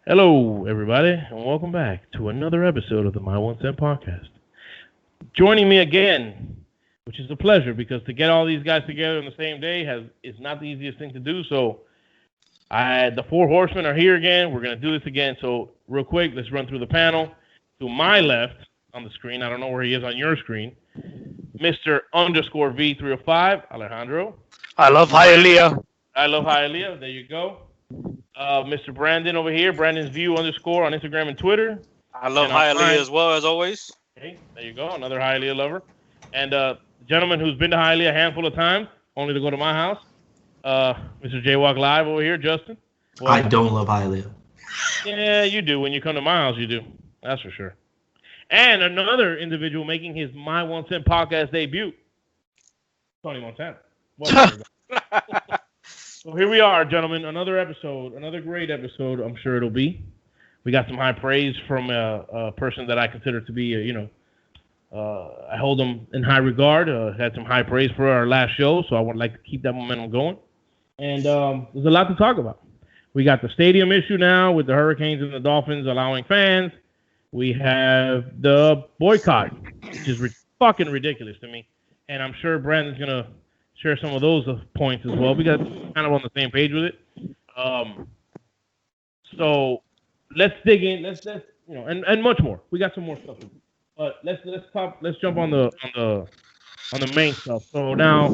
Hello, everybody, and welcome back to another episode of the My One Cent Podcast. Joining me again, which is a pleasure because to get all these guys together on the same day is not the easiest thing to do. So, the four horsemen are here again. We're gonna do this again. So, real quick, let's run through the panel. To my left on the screen, I don't know where he is on your screen, Mr. Underscore V305, Alejandro. I love HIALEAH. I love HIALEAH. There you go. Mr. Brandon over here, Brandon's View underscore on Instagram and Twitter. I love HIALEAH as well, as always. Okay, there you go, another HIALEAH lover. And gentleman who's been to HIALEAH a handful of times, only to go to my house, Mr. Jaywalk Live over here, Justin. Well, I don't love HIALEAH. Yeah, you do. When you come to my house, you do. That's for sure. And another individual making his My One Cent Podcast debut, Tony Montana. So here we are, gentlemen. Another episode, another great episode. I'm sure it'll be. We got some high praise from a person that I consider to be, I hold him in high regard. Had some high praise for our last show, so I would like to keep that momentum going. And there's a lot to talk about. We got the stadium issue now with the Hurricanes and the Dolphins allowing fans. We have the boycott, which is fucking ridiculous to me. And I'm sure Brandon's going to share some of those points as well. We got kind of on the same page with it. So let's dig in. Let's and much more. We got some more stuff. But let's jump on the main stuff. So now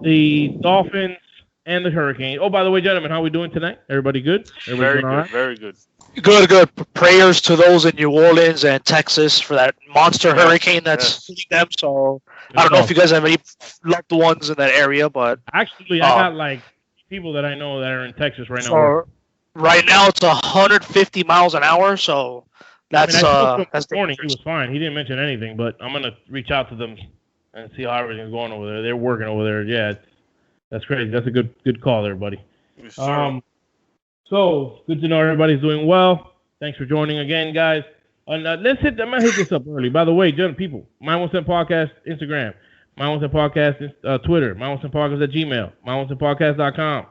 the Dolphins and the Hurricanes. Oh, by the way, gentlemen, how are we doing tonight? Everybody good? Very good. Right? Very good. Good. Prayers to those in New Orleans and Texas for that monster hurricane that's hitting them. So I don't know if you guys have any loved ones in that area, but actually, I got like people that I know that are in Texas right now. So right now, it's 150 miles an hour. So that's this morning. He was fine. He didn't mention anything, but I'm gonna reach out to them and see how everything's going over there. They're working over there. Yeah, that's crazy. That's a good call there, buddy. Yes, so good to know everybody's doing well. Thanks for joining again, guys. I'm gonna hit this up early. By the way, people, My One Cent Podcast Instagram, My One Cent Podcast Twitter, My One Cent Podcast at Gmail, MyOneCentPodcast.com.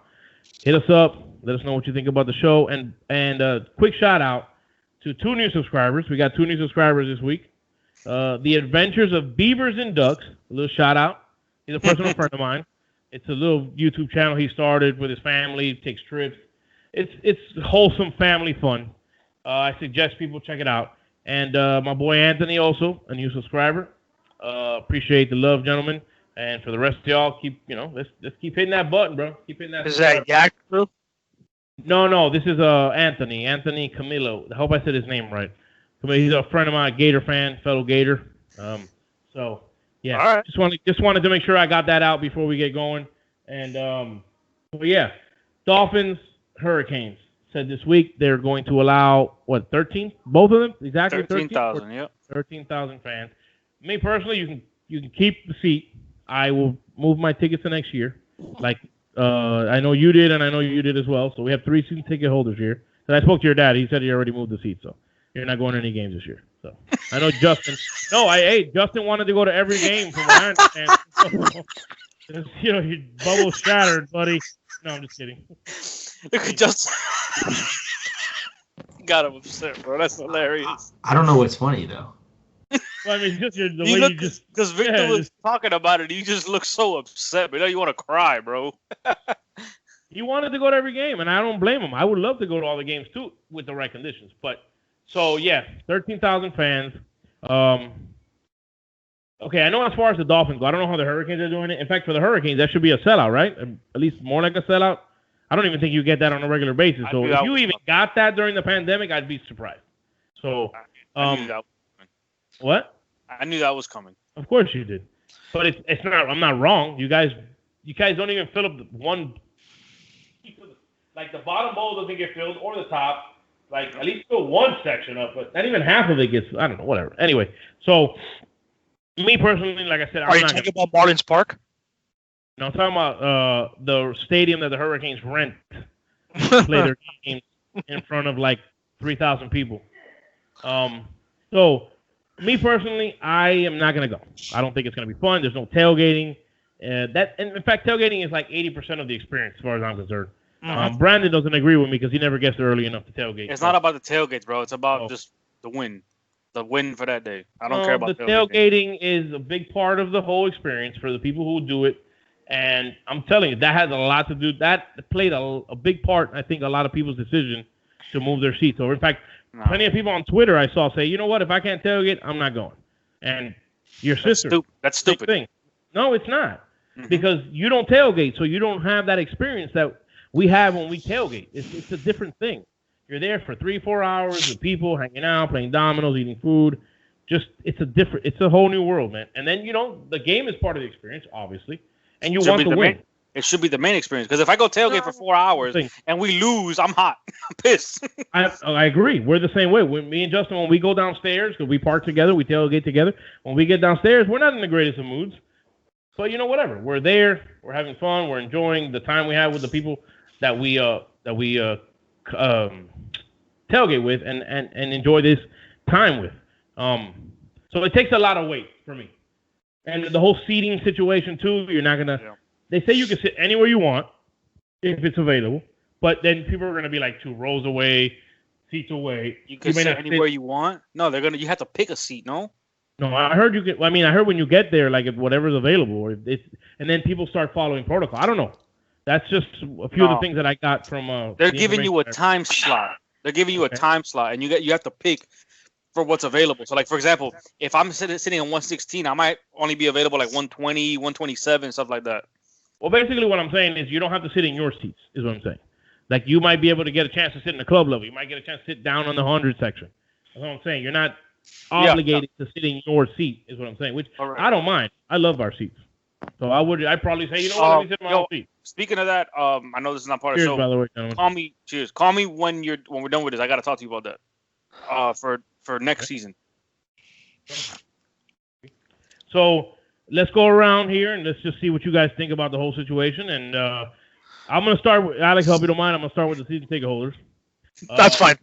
Hit us up. Let us know what you think about the show. And quick shout out to 2 new subscribers. We got 2 new subscribers this week. The Adventures of Beavers and Ducks. A little shout out. He's a personal friend of mine. It's a little YouTube channel he started with his family. Takes trips. It's wholesome family fun. I suggest people check it out. And my boy Anthony also, a new subscriber. Appreciate the love, gentlemen. And for the rest of y'all, let's keep hitting that button, bro. Keep hitting that. Is that Yak, bro? No. This is Anthony Camilo. I hope I said his name right. He's a friend of mine, Gator fan, fellow Gator. So yeah, all right. Just wanted to make sure I got that out before we get going. And Dolphins, Hurricanes said this week they're going to allow 13? Both of them exactly 13,000. Yep. 13,000 fans. Me personally, you can keep the seat. I will move my tickets to next year. Like I know you did, and I know you did as well. So we have 3 season ticket holders here. And I spoke to your dad. He said he already moved the seat, so you're not going to any games this year. So I know Justin. Justin wanted to go to every game from what I understand. Your bubble shattered, buddy. No, I'm just kidding. Look at Justin. Got him upset, bro. That's hilarious. I don't know what's funny though. Well, I mean, because Victor was talking about it, he just looked so upset. But you want to cry, bro. He wanted to go to every game, and I don't blame him. I would love to go to all the games too with the right conditions. But 13,000 fans. Okay, I know as far as the Dolphins go, I don't know how the Hurricanes are doing it. In fact, for the Hurricanes, that should be a sellout, right? At least more like a sellout. I don't even think you get that on a regular basis. So if you even got that during the pandemic, I'd be surprised. So, I knew that was coming. What? I knew that was coming. Of course you did, but it's not. I'm not wrong. You guys don't even fill up one. Like the bottom bowl doesn't get filled, or the top. Like at least fill one section up, but not even half of it gets. I don't know. Whatever. Anyway, so. Me personally, like I said, are you talking about Marlins Park? No, I'm talking about the stadium that the Hurricanes rent to play their games in front of like 3,000 people. So, me personally, I am not gonna go. I don't think it's gonna be fun. There's no tailgating. And in fact, tailgating is like 80% of the experience, as far as I'm concerned. Brandon doesn't agree with me because he never gets there early enough to tailgate. It's not about the tailgates, bro. It's about just the win. The win for that day. I don't care about the tailgating is a big part of the whole experience for the people who do it. And I'm telling you, that has a lot to do. That played a big part, I think, a lot of people's decision to move their seats over. In fact, plenty of people on Twitter I saw say, you know what, if I can't tailgate, I'm not going. And your sister. That's stupid. Thing. No, it's not. Because you don't tailgate, so you don't have that experience that we have when we tailgate. It's a different thing. You're there for 3-4 hours with people hanging out, playing dominoes, eating food. It's a whole new world, man. And then, the game is part of the experience, obviously. And you want to win. It should be the main experience. Because if I go tailgate for 4 hours and we lose, I'm hot. I'm pissed. I agree. We're the same way. Me and Justin, when we go downstairs, because we park together, we tailgate together. When we get downstairs, we're not in the greatest of moods. But, whatever. We're there. We're having fun. We're enjoying the time we have with the people that we tailgate with and enjoy this time with. So it takes a lot of weight for me. And the whole seating situation, too, you're not going to... Yeah. They say you can sit anywhere you want if it's available, but then people are going to be like 2 rows away, seats away. You can sit anywhere you want? No, you have to pick a seat, no? No, I heard you can... I heard when you get there, like, if whatever's available, or and then people start following protocol. I don't know. That's just a few of the things that I got from... They're giving you a time slot. They're giving you a time slot, and you have to pick for what's available. So, like, for example, if I'm sitting on 116, I might only be available like 120, 127, stuff like that. Well, basically what I'm saying is you don't have to sit in your seats, is what I'm saying. Like, you might be able to get a chance to sit in the club level. You might get a chance to sit down on the 100 section. That's what I'm saying. You're not obligated to sit in your seat, is what I'm saying, which I don't mind. I love our seats. So I'd probably say, let me sit in my own seat. Speaking of that, I know this is not part of the show. By the way, gentlemen. Call me when we're done with this. I got to talk to you about that. For next season. So let's go around here and let's just see what you guys think about the whole situation. And I'm going to start with Alex. I hope you don't mind. I'm going to start with the season ticket holders. That's fine.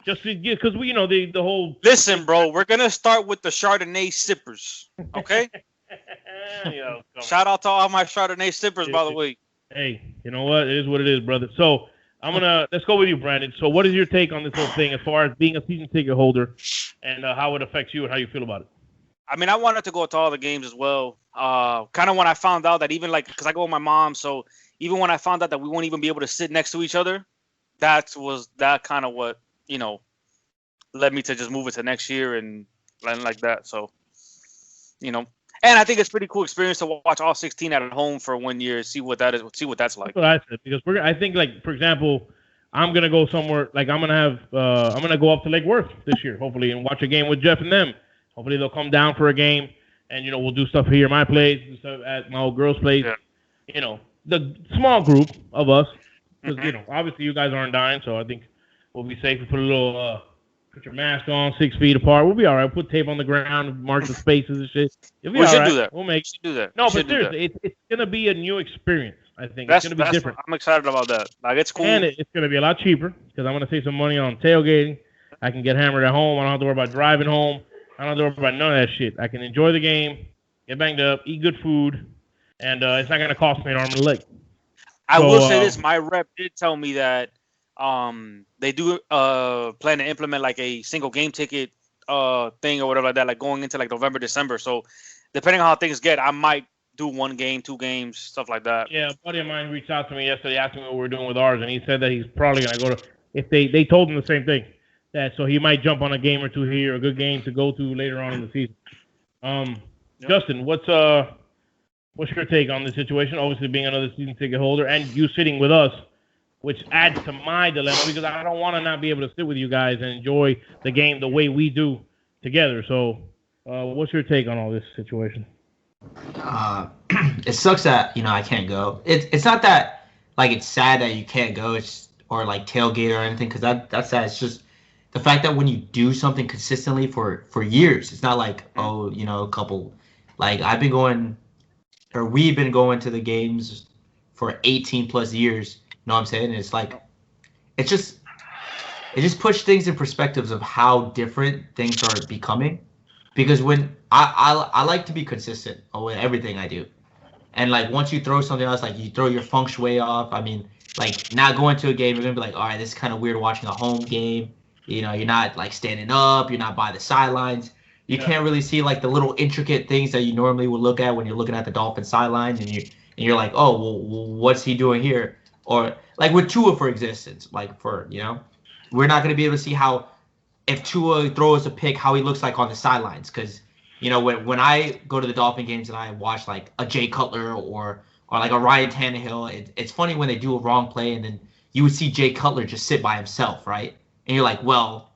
Just because we, the whole. Listen, bro, we're going to start with the Chardonnay sippers. Okay. Shout out to all my Chardonnay sippers, by the way. Hey, you know what? It is what it is, brother. So let's go with you, Brandon. So what is your take on this whole thing as far as being a season ticket holder and how it affects you and how you feel about it? I wanted to go to all the games as well. Kind of when I found out that because I go with my mom, so even when I found out that we won't even be able to sit next to each other, that kind of what, led me to just move it to next year and like that. So, and I think it's a pretty cool experience to watch all 16 at home for 1 year, see what that's like. That's what I said, because I think, like, for example, I'm gonna go somewhere, like I'm gonna go up to Lake Worth this year, hopefully, and watch a game with Jeff and them. Hopefully they'll come down for a game, and we'll do stuff here at my place, and stuff at my old girl's place. Yeah. The small group of us, because obviously you guys aren't dying, so I think we'll be safe. We put a little. Put your mask on, 6 feet apart. We'll be all right. We'll put tape on the ground, mark the spaces and shit. We should do that. We'll make do that. No, but seriously, it's going to be a new experience, I think. It's going to be different. I'm excited about that. Like, it's cool. And it's going to be a lot cheaper because I'm going to save some money on tailgating. I can get hammered at home. I don't have to worry about driving home. I don't have to worry about none of that shit. I can enjoy the game, get banged up, eat good food, and it's not going to cost me an arm and a leg. I will say this. My rep did tell me that they do plan to implement like a single game ticket thing or whatever like that, like going into like November, December. So depending on how things get, I might do 1 game, 2 games, stuff like that. Yeah, a buddy of mine reached out to me yesterday, asked me what we're doing with ours, and he said that he's probably gonna go to. If they told him the same thing, that so he might jump on a game or 2 here, a good game to go to later on in the season. Yep. Justin, what's your take on the situation? Obviously, being another season ticket holder and you sitting with us, which adds to my dilemma because I don't want to not be able to sit with you guys and enjoy the game the way we do together. So, what's your take on all this situation? It sucks that I can't go. It's not that like it's sad that you can't go. Or like tailgate or anything because that's sad. It's just the fact that when you do something consistently for years, it's not like a couple. Like we've been going to the games for 18 plus years. You know what I'm saying? And it's like, it just puts things in perspectives of how different things are becoming. Because when I like to be consistent with everything I do, And like once you throw something else, like you throw your feng shui off. I mean, like not going to a game, you're gonna be like, all right, this is kind of weird watching a home game. You know, you're not like standing up, you're not by the sidelines. You can't really see like the little intricate things that you normally would look at when you're looking at the Dolphins sideline, and you're like, oh, well, what's he doing here? Or like with Tua, for existence, like for we're not gonna be able to see how if Tua throws a pick, how he looks like on the sidelines, because when I go to the Dolphin games and I watch like a Jay Cutler or like a Ryan Tannehill, it's funny when they do a wrong play and then you would see Jay Cutler just sit by himself, right? And you're like, well,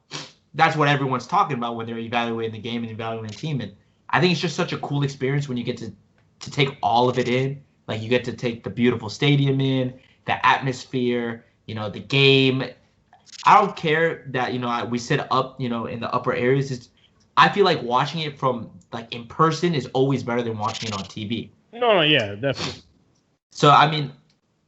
that's what everyone's talking about when they're evaluating the game and evaluating the team. And I think it's just such a cool experience when you get to take all of it in. Like you get to take the beautiful stadium in, the atmosphere, the game. I don't care that we sit up, in the upper areas. I feel like watching it from like in person is always better than watching it on TV. No, yeah, definitely. So I mean,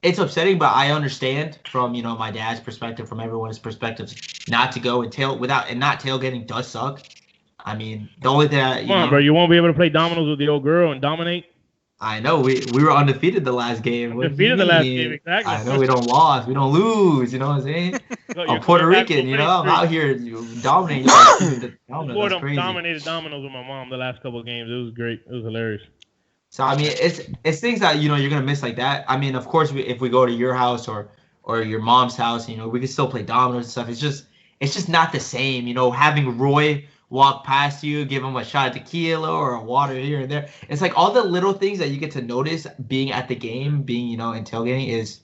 it's upsetting, but I understand from my dad's perspective, from everyone's perspective, not to go and not tailgating does suck. I mean, the only thing come on, bro, you won't be able to play dominoes with the old girl and dominate. I know we were undefeated the last game. Undefeated the last game, exactly. I know we don't lose, we don't lose. You know what I'm saying? I'm Puerto Rican, I'm out here dominating. Boy, dominated dominoes with my mom the last couple of games. It was great. It was hilarious. So I mean, it's things that you're gonna miss like that. I mean, of course, if we go to your house or your mom's house, we can still play dominoes and stuff. It's just not the same. Having Roy walk past you, give him a shot of tequila or a water here and there. It's like all the little things that you get to notice being at the game, being in tailgating is,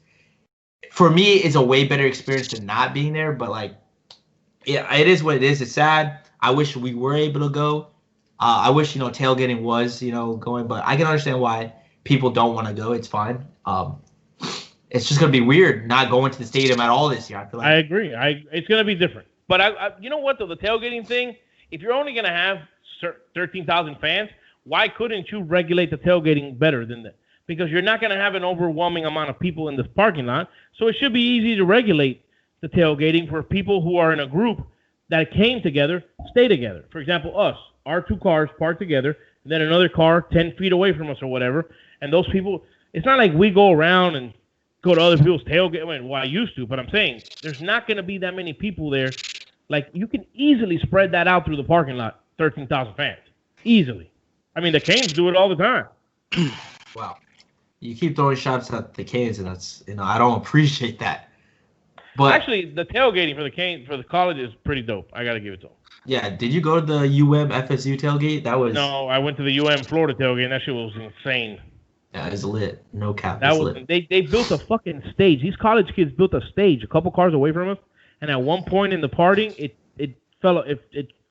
for me, is a way better experience than not being there. But like, yeah, it is what it is. It's sad. I wish we were able to go. I wish tailgating was going, but I can understand why people don't want to go. It's fine. It's just gonna be weird not going to the stadium at all this year. I feel like. I agree. It's gonna be different. But I you know what though, the tailgating thing. If you're only going to have 13,000 fans, why couldn't you regulate the tailgating better than that? Because you're not going to have an overwhelming amount of people in this parking lot. So it should be easy to regulate the tailgating for people who are in a group that came together, stay together. For example, us, our two cars parked together, and then another car 10 feet away from us or whatever. And those people, it's not like we go around and go to other people's tailgate. Well, I used to, but I'm saying there's not going to be that many people there. Like, you can easily spread that out through the parking lot, 13,000 fans. Easily. I mean, the Canes do it all the time. Wow. You keep throwing shots at the Canes, and that's, I don't appreciate that. But actually, the tailgating for the Canes, for the college is pretty dope. I got to give it to them. Yeah. Did you go to the UM FSU tailgate? That was... No, I went to the UM Florida tailgate, and that shit was insane. Yeah, it was lit. No cap. That was lit. They built a fucking stage. These college kids built a stage a couple cars away from us. And at one point in the party, it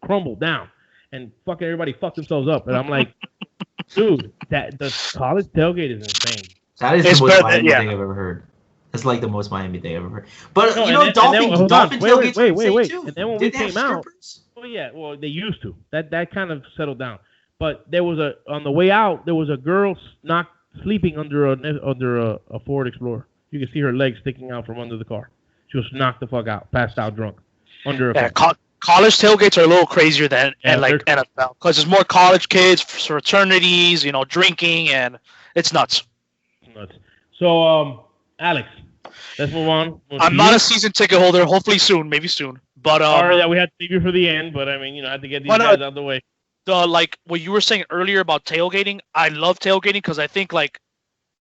crumbled down, and fucking everybody fucked themselves up. And I'm like, dude, the college tailgate is insane. That is the most Miami thing I've ever heard. That's like the most Miami thing I've ever heard. But Dolphin tailgates wait. too. And then when we came out, they used to. That kind of settled down. But there was on the way out, there was a girl sleeping under a Ford Explorer. You can see her legs sticking out from under the car. She was knocked the fuck out, passed out drunk. College tailgates are a little crazier than NFL because there's more college kids, fraternities, drinking, and it's nuts. So, Alex, let's move on. I'm not a season ticket holder. Hopefully soon, maybe soon. But sorry that we had to leave you for the end, but I mean, I had to get these guys out of the way. Like what you were saying earlier about tailgating, I love tailgating because I think like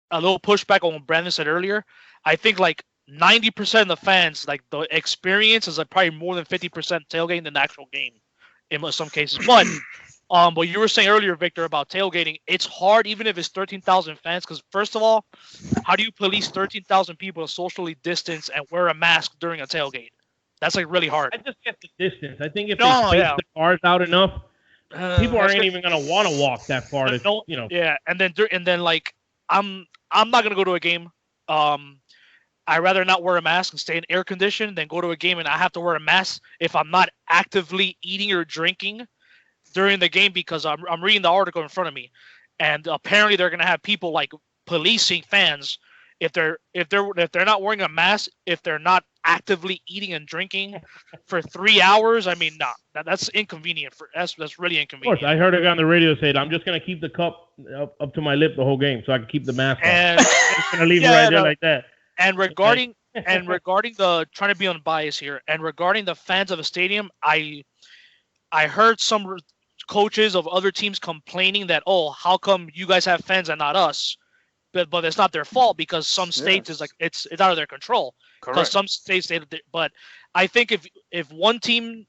a little pushback on what Brandon said earlier. I think like 90% of the fans, like the experience is like probably more than 50% tailgating than the actual game in some cases. But what you were saying earlier, Victor, about tailgating, it's hard even if it's 13,000 fans because first of all, how do you police 13,000 people to socially distance and wear a mask during a tailgate? That's like really hard. I just get the distance. I think if they space the cars out enough, people aren't even gonna want to walk that far. Yeah, and then like I'm not gonna go to a game. I'd rather not wear a mask and stay in air conditioned than go to a game and I have to wear a mask if I'm not actively eating or drinking during the game because I'm reading the article in front of me. And apparently they're going to have people like policing fans if they're not wearing a mask, if they're not actively eating and drinking for 3 hours, I mean, that's inconvenient. That's really Of inconvenient. course, I heard a guy on the radio say, "I'm just gonna keep the cup up to my lip the whole game, so I can keep the mask on. And I'm just gonna leave it right there like that." And regarding the trying to be unbiased here, and regarding the fans of a stadium, I heard some coaches of other teams complaining that, oh, how come you guys have fans and not us? But it's not their fault because some states is like it's out of their control. Because some states but I think if one team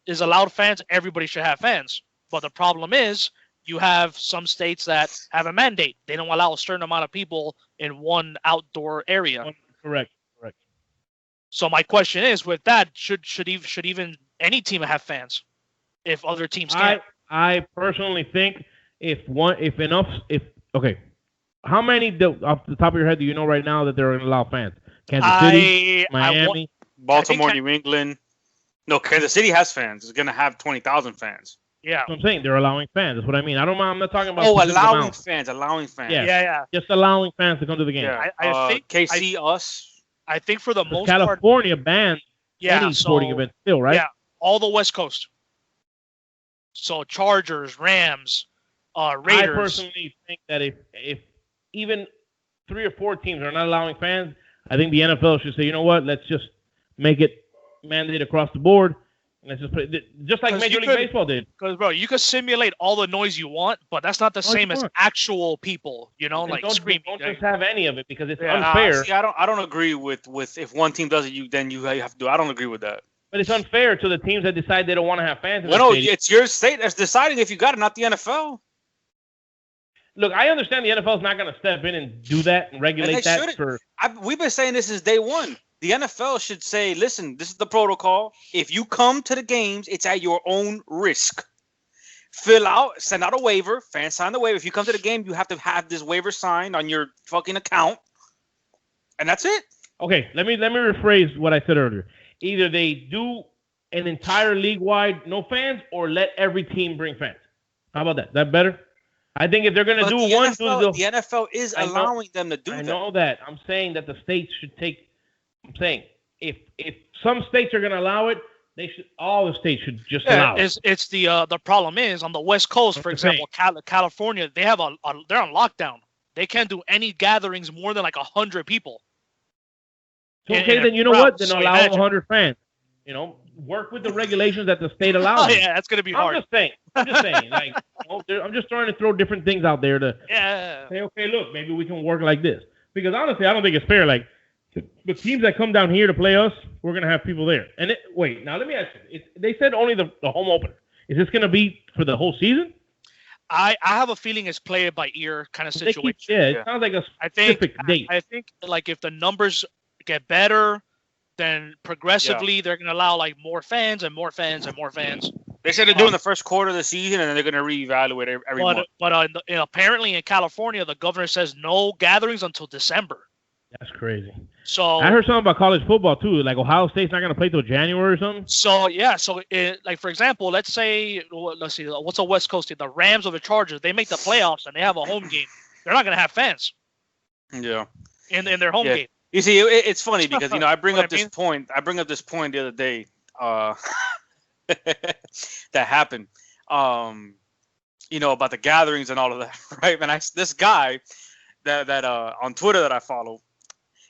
is allowed fans, everybody should have fans. But the problem is you have some states that have a mandate. They don't allow a certain amount of people in one outdoor area. Correct. So my question is, with that, should even any team have fans if other teams can't? I personally think how many off the top of your head do you know right now that they're going to allow fans? Kansas City, Miami, Baltimore, New England. No, Kansas City has fans. It's going to have 20,000 fans. Yeah, that's what I'm saying. They're allowing fans. That's what I mean. I'm not talking about. Allowing fans. Yeah. Just allowing fans to come to the game. Yeah. I think KC, us. I think for the most part, California bans any sporting event still, right? Yeah, all the West Coast. So Chargers, Rams, Raiders. I personally think that if even 3 or 4 teams are not allowing fans, I think the NFL should say, you know what, let's just make it mandated across the board. And let's just put it, just like Major League Baseball did. Because, bro, you can simulate all the noise you want, but that's not the same as actual people, like screaming. Don't just have any of it because it's unfair. See, I don't agree with if one team does it, then you have to do it. I don't agree with that. But it's unfair to the teams that decide they don't want to have fans. It's your state that's deciding if you got it, not the NFL. Look, I understand the NFL is not going to step in and do that and regulate that. We've been saying this since day one. The NFL should say, listen, this is the protocol. If you come to the games, it's at your own risk. Send out a waiver. Fans sign the waiver. If you come to the game, you have to have this waiver signed on your fucking account. And that's it. Okay, let me rephrase what I said earlier. Either they do an entire league-wide no fans or let every team bring fans. How about that? Is that better? I think if they're going to do one, the NFL is allowing them to do that. I know that. I'm saying that the states should take. I'm saying if some states are going to allow it, all the states should just allow it. It's the problem is on the West Coast, for example, California, they're on lockdown. They can't do any gatherings more than like 100 people. Okay, then you know what? Then allow 100 fans. Work with the regulations that the state allows. Yeah, that's gonna be hard. I'm just saying. Like, I'm just trying to throw different things out there to say, okay, look, maybe we can work like this. Because honestly, I don't think it's fair. Like, the teams that come down here to play us, we're gonna have people there. And wait, now let me ask you. They said only the home opener. Is this gonna be for the whole season? I have a feeling it's play it by ear kind of situation. It sounds like a specific date. I think like if the numbers get better, then progressively they're going to allow like more fans and more fans and more fans. They said they're doing the first quarter of the season and then they're going to reevaluate every month. But apparently in California, the governor says no gatherings until December. That's crazy. So I heard something about college football too. Like Ohio State's not going to play till January or something. So like for example, let's see, what's a West Coast team? The Rams or the Chargers. They make the playoffs and they have a home game. They're not going to have fans. Yeah. In their home game. You see, it's funny because I bring up this point. I bring up this point the other day that happened. About the gatherings and all of that, right? And this guy that on Twitter that I follow,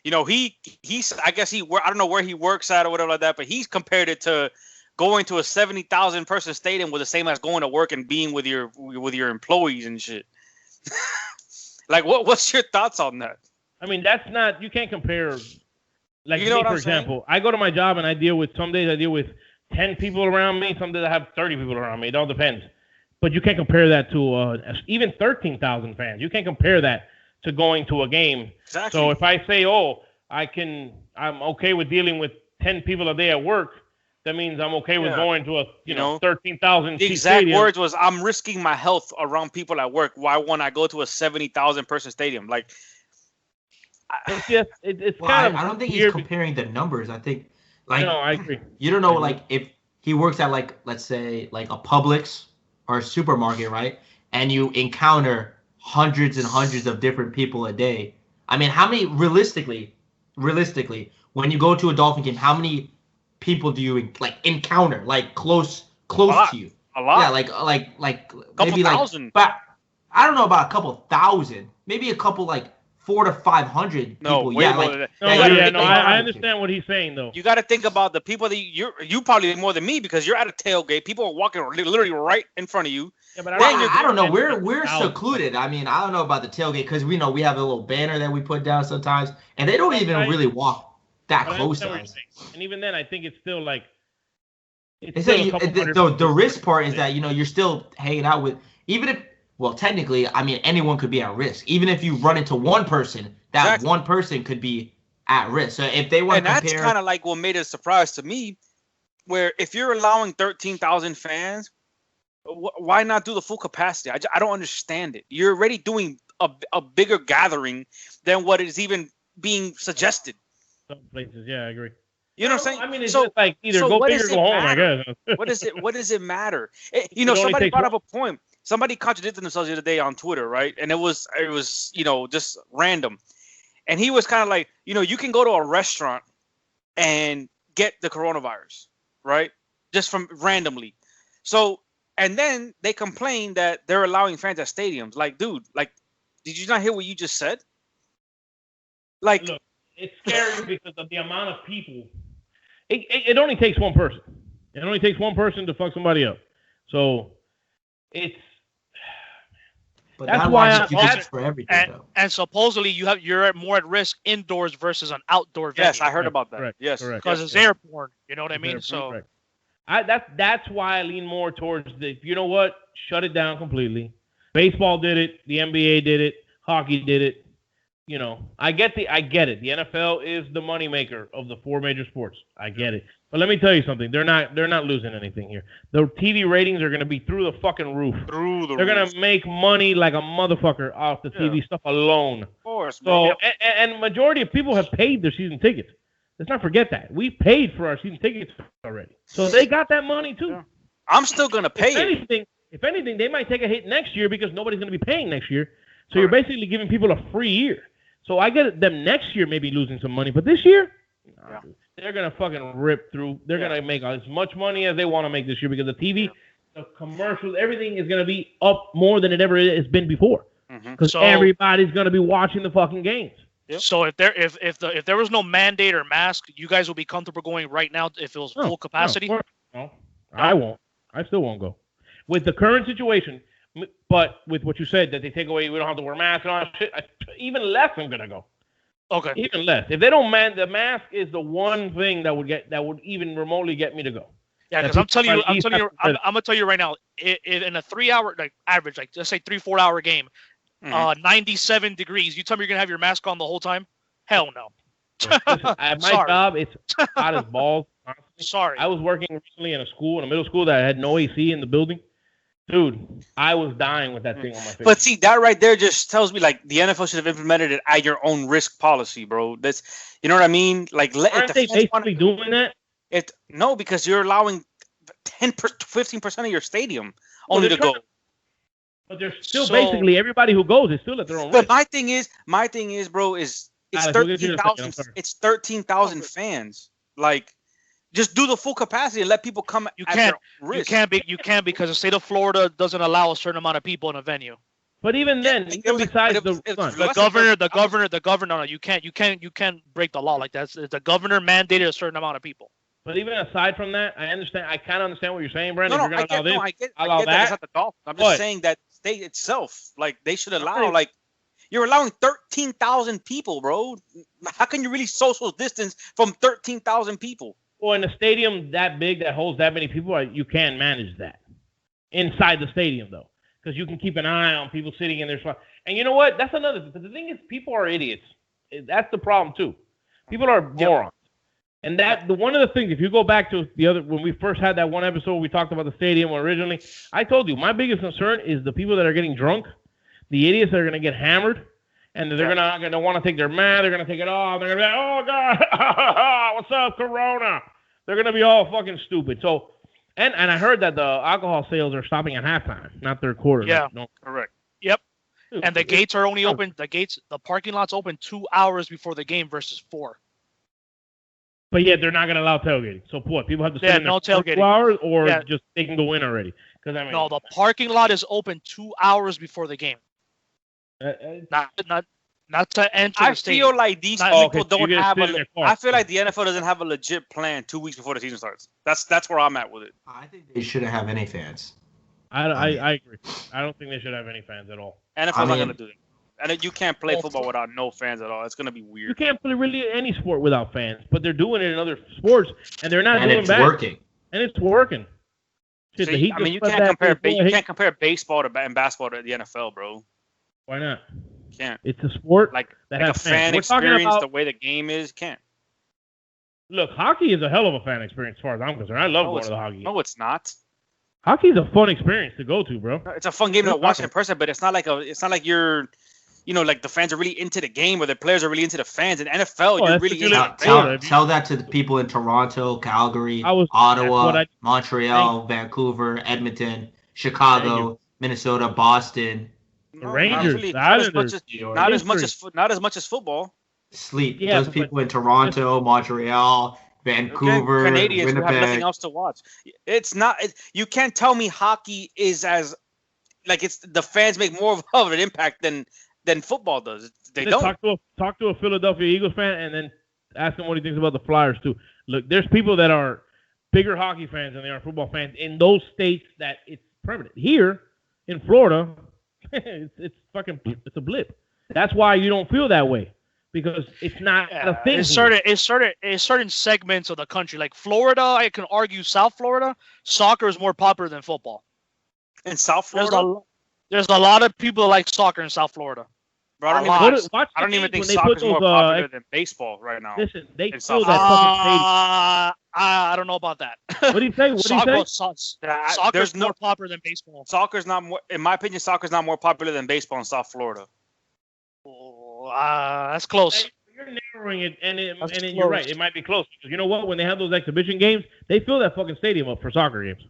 he's I guess I don't know where he works at or whatever like that, but he's compared it to going to a 70,000 person stadium was the same as going to work and being with your employees and shit. Like, what's your thoughts on that? I mean, that's not, you can't compare. Like, me, for example, I go to my job and some days I deal with 10 people around me. Some days I have 30 people around me. It all depends. But you can't compare that to even 13,000 fans. You can't compare that to going to a game. Exactly. So if I say, I'm okay with dealing with 10 people a day at work, that means I'm okay with going to a 13,000 The exact stadium. Words was, I'm risking my health around people at work. Why won't I go to a 70,000 person stadium? Like, it's just it's kind of. I don't think he's comparing the numbers. I think I agree. You don't know like if he works at like let's say like a Publix or a supermarket, right? And you encounter hundreds and hundreds of different people a day. I mean, how many realistically, when you go to a Dolphin game, how many people do you like encounter like close to you? A lot. Yeah, like maybe thousand. like, but I don't know about a couple thousand, maybe a couple like 400 to 500 No, people. way Yeah, more like than that. I understand what he's saying though. You got to think about the people that you probably more than me because you're at a tailgate. People are walking literally right in front of you. Yeah, but I don't know. We're secluded. I mean, I don't know about the tailgate because we know we have a little banner that we put down sometimes, and they don't even really walk that close to us. And even then, I think it's still like. The risk part is that you're still hanging out with, even if, well, technically, I mean, anyone could be at risk. Even if you run into one person, that one person could be at risk. So if they want to compare, that's kind of like what made it a surprise to me, where if you're allowing 13,000 fans, why not do the full capacity? I don't understand it. You're already doing a bigger gathering than what is even being suggested. Some places, yeah, I agree. You know what I'm saying? I mean, it's just like either go big or go home, I guess. What does it matter? Somebody brought up a point. Somebody contradicted themselves the other day on Twitter, right? And it was just random. And he was kind of like, you can go to a restaurant and get the coronavirus, right? Just from randomly. So, and then they complain that they're allowing fans at stadiums. Like, dude, like, did you not hear what you just said? Like, look, it's scary because of the amount of people. It only takes one person. It only takes one person to fuck somebody up. So it's. But that's why for everything, and supposedly you're more at risk indoors versus an outdoor venue. Yes, I heard about that. Correct, yes, because it's airborne. You know what I mean? So that's why I lean more towards you know what? Shut it down completely. Baseball did it. The NBA did it. Hockey did it. I get it. The NFL is the moneymaker of the four major sports. I get it. But let me tell you something. They're not losing anything here. The TV ratings are going to be through the fucking roof. They're going to make money like a motherfucker off the TV stuff alone. Of course. So, and majority of people have paid their season tickets. Let's not forget that. We paid for our season tickets already. So they got that money too. Yeah. I'm still going to pay it. If anything, they might take a hit next year because nobody's going to be paying next year. So you're basically giving people a free year. So I get them next year maybe losing some money, but this year, they're going to fucking rip through. They're going to make as much money as they want to make this year because the TV, the commercials, everything is going to be up more than it ever has been before. Because everybody's going to be watching the fucking games. Yep. So if there was no mandate or mask, you guys will be comfortable going right now if it was full capacity? No, I won't. I still won't go. With the current situation, but with what you said, that they take away, we don't have to wear masks and all that shit, even less I'm going to go. Okay. Even less. If they don't the mask is the one thing that would even remotely get me to go. Yeah, because I'm gonna tell you right now, in a 3 hour average, let's say 3-4 hour game, 97 degrees, you tell me you're gonna have your mask on the whole time? Hell no. Listen, at my job, it's hot as balls. Honestly. Sorry. I was working recently in a middle school that had no AC in the building. Dude, I was dying with that thing on my face. But see, that right there just tells me like the NFL should have implemented it at your own risk policy, bro. That's, you know what I mean? Like, aren't they basically doing that? No, because you're allowing 15% of your stadium only to go. But there's still basically everybody who goes is still at their own risk. But my thing is, bro, it's 13,000. It's 13,000 fans. Like, just do the full capacity and let people come. You can't because the state of Florida doesn't allow a certain amount of people in a venue. But even then, besides the governor, no, you can't break the law like that. The governor mandated a certain amount of people. But even aside from that, I kind of understand what you're saying, Brandon. I get that. It's not the Dolphins. I'm just saying that state itself, like, they should allow, like, you're allowing 13,000 people, bro. How can you really social distance from 13,000 people? Well, in a stadium that big that holds that many people, you can manage that inside the stadium, though, because you can keep an eye on people sitting in their spot. And you know what? That's another thing. The thing is, people are idiots. That's the problem too. People are morons. And one of the things, if you go back to when we first had that one episode, we talked about the stadium originally. I told you my biggest concern is the people that are getting drunk, the idiots that are going to get hammered. And they're gonna want to take their mask. They're gonna take it off. They're gonna be like, "Oh God, what's up, Corona?" They're gonna be all fucking stupid. So, and I heard that the alcohol sales are stopping at halftime, not third quarter. Yeah, correct. Yep. And the gates are only open. The parking lot's open 2 hours before the game versus 4. But yeah, they're not gonna allow tailgating. So what? People have to sit in there no for tailgating. 2 hours, or Yeah. just they can go in already. Because I mean, No, the parking lot is open 2 hours before the game. Not to enter I the stadium. feel like these Not- people okay, so don't you're gonna have sit in a. their car. I feel like the NFL doesn't have a legit plan 2 weeks before the season starts. That's where I'm at with it. I think they shouldn't have any fans. I agree. I don't think they should have any fans at all. NFL's I not mean- gonna do it. And then you can't play football without no fans at all. It's gonna be You weird. can't play really any sport without fans, but they're doing it in other sports, and they're not And doing it's bad. working. And it's working. Shit, So, the Heat I mean, you just can't swept that compare. big You can't compare baseball and basketball to the NFL, bro. Why not? You can't. It's a sport Like that a has fans. fan We're talking experience, about- the way the game is, can't. Look, hockey is a hell of a fan experience as far as I'm concerned. I love No, going it's- to the hockey game. No, it's not. Hockey's a fun experience to go to, bro. It's a fun game to It's watch not. in person, but it's not like you're, like the fans are really into the game or the players are really into the fans. In NFL, Oh, you're that's really what you into live- the Florida, fans. if you- Tell that to the people in Toronto, Calgary, That's what Ottawa, I- Montreal, Vancouver, Edmonton, Chicago, Minnesota, Boston. The Rangers, not, really, the not as much Islanders, as New York. not as much as football. Sleep. Yeah, Those but- people in Toronto, Montreal, Vancouver, Canadians who have nothing Winnipeg. else to watch. It's not. You can't tell me hockey is as like it's the fans make more of an impact than football does. They Just don't. talk to a Philadelphia Eagles fan and then ask him what he thinks about the Flyers too. Look, there's people that are bigger hockey fans than they are football fans in those states that it's permanent. Here in Florida, it's a blip. That's why you don't feel that way because it's not a thing. It's here. certain segments of the country. Like Florida, I can argue South Florida, soccer is more popular than football. In South There's Florida, there's a lot of people that like soccer in South Florida. bro, I a don't lot. even, Watch I the don't even think games when they put soccer's more those, popular than baseball right now. Listen, they in fill South that fucking stadium. I don't know about that. What do you say? What do you say? Soccer's There's more no popular than baseball. soccer's not more. In my opinion, soccer's not more popular than baseball in South Florida. That's close. You're narrowing it, and That's you're right. close. It might be close because you know what? When they have those exhibition games, they fill that fucking stadium up for soccer games.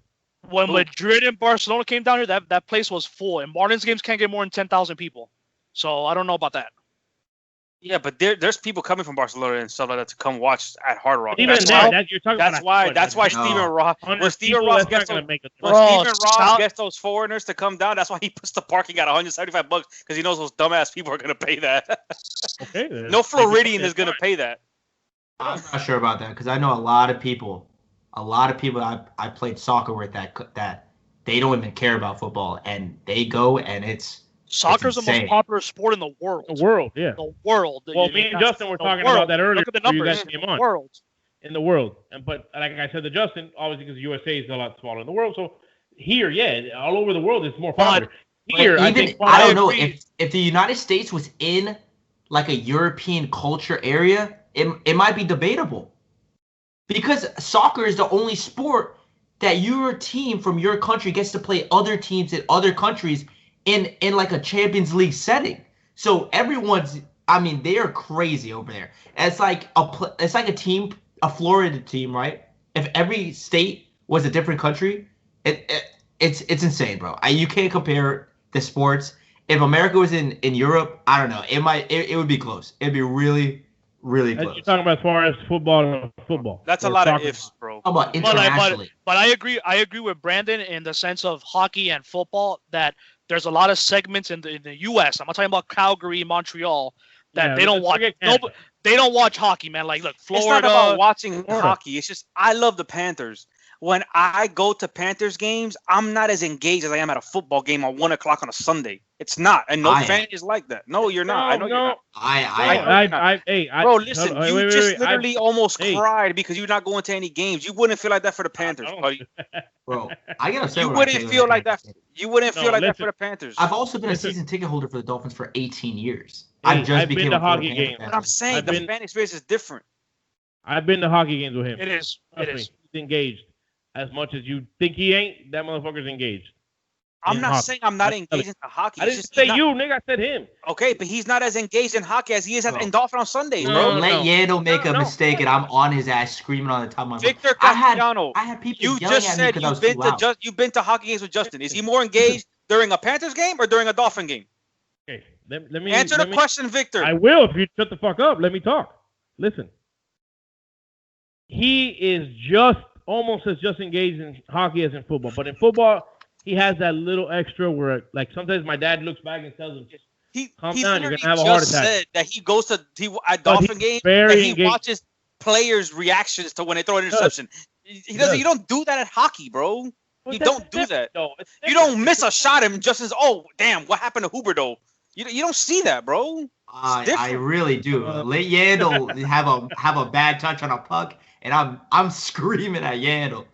When Madrid and Barcelona came down here, that place was full. And Martin's games can't get more than 10,000 people. So I don't know about that. Yeah, but there's people coming from Barcelona and stuff like that to come watch at Hard Rock. Even That's that, why. you're talking That's about why. That's why No. Steven Ross. 100 When Steven people, Ross that's not gets gonna those, make a when Bro, Steven Ross South- gets those foreigners to come down, that's why he puts the parking at $175 because he knows those dumbass people are gonna pay that. Okay. then. No Floridian is gonna pay that. I'm not sure about that because I know a lot of people I played soccer with that they don't even care about football and they go and it's Soccer's the most insane. popular sport in the world. The world, yeah. The world. Well, me and Justin were talking about that earlier Look at the before you numbers. guys came on. World. In the world, but like I said to Justin, obviously because USA is a lot smaller in the world, so here, yeah, all over the world it's more popular. But Here, I even think I don't know agree. if the United States was in like a European culture area, it might be debatable. Because soccer is the only sport that your team from your country gets to play other teams in other countries in like a Champions League setting. So everyone's, I mean, they are crazy over there. It's like a team, a Florida team, right? If every state was a different country, it's insane, bro. You can't compare the sports. If America was in Europe, I don't know. It would be close. It'd be really, really You're close. talking about as far as football. That's a or lot of soccer. ifs, bro. How about internationally? But I agree with Brandon in the sense of hockey and football that there's a lot of segments in the U.S. I'm not talking about Calgary, Montreal, that Yeah, they don't let's watch. forget Canada. Nobody, they don't watch hockey, man. Like, look, Florida. It's not about watching Florida. hockey. It's just I love the Panthers. When I go to Panthers games, I'm not as engaged as I am at a football game at 1 o'clock on a Sunday. It's not, and no I am. fan is like that. No, you're not. I know you're not. I Bro, listen, you just literally almost cried because you're not going to any games. You wouldn't feel like that for the Panthers, buddy. bro, I get upset. You when I wouldn't say feel that. like that. You wouldn't No, feel like that listen. for the Panthers. I've also been a Listen. season ticket holder for the Dolphins for 18 years. Hey, I've I've been became to a Florida hockey Panther games. fan. But I'm saying I've the been- fan experience is different. I've been to hockey games with him. It is. Trust It me, is. he's engaged. As much as you think he ain't, that motherfucker's engaged. I'm in not hockey. saying I'm not That's- engaged into hockey. I It's didn't just say he's not- you, nigga. I said him. Okay, but he's not as engaged in hockey as he is Bro. in Dolphin on Sundays, No, bro. no, Let Yandel make a No. mistake and I'm on his ass screaming on the top of my voice. Victor I had Castellano, people you yelling just at me said because I was you've too loud. been to hockey games with Justin. Is he more engaged during a Panthers game or during a Dolphin game? Okay, let me answer the question, Victor. I will if you shut the fuck up. Let me talk. Listen. He is almost as engaged in hockey as in football. But in football, he has that little extra where, like, sometimes my dad looks back and tells him, calm down, you're going to have a heart attack. Said that he goes to at Dolphin games and he watches players' reactions to when they throw an interception. He doesn't. You don't do that at hockey, bro. You don't do that. You don't miss a shot and just says, "Oh, damn, what happened to Huberto?" You don't see that, bro. I really do. Yandel have a bad touch on a puck, and I'm screaming at Yandel.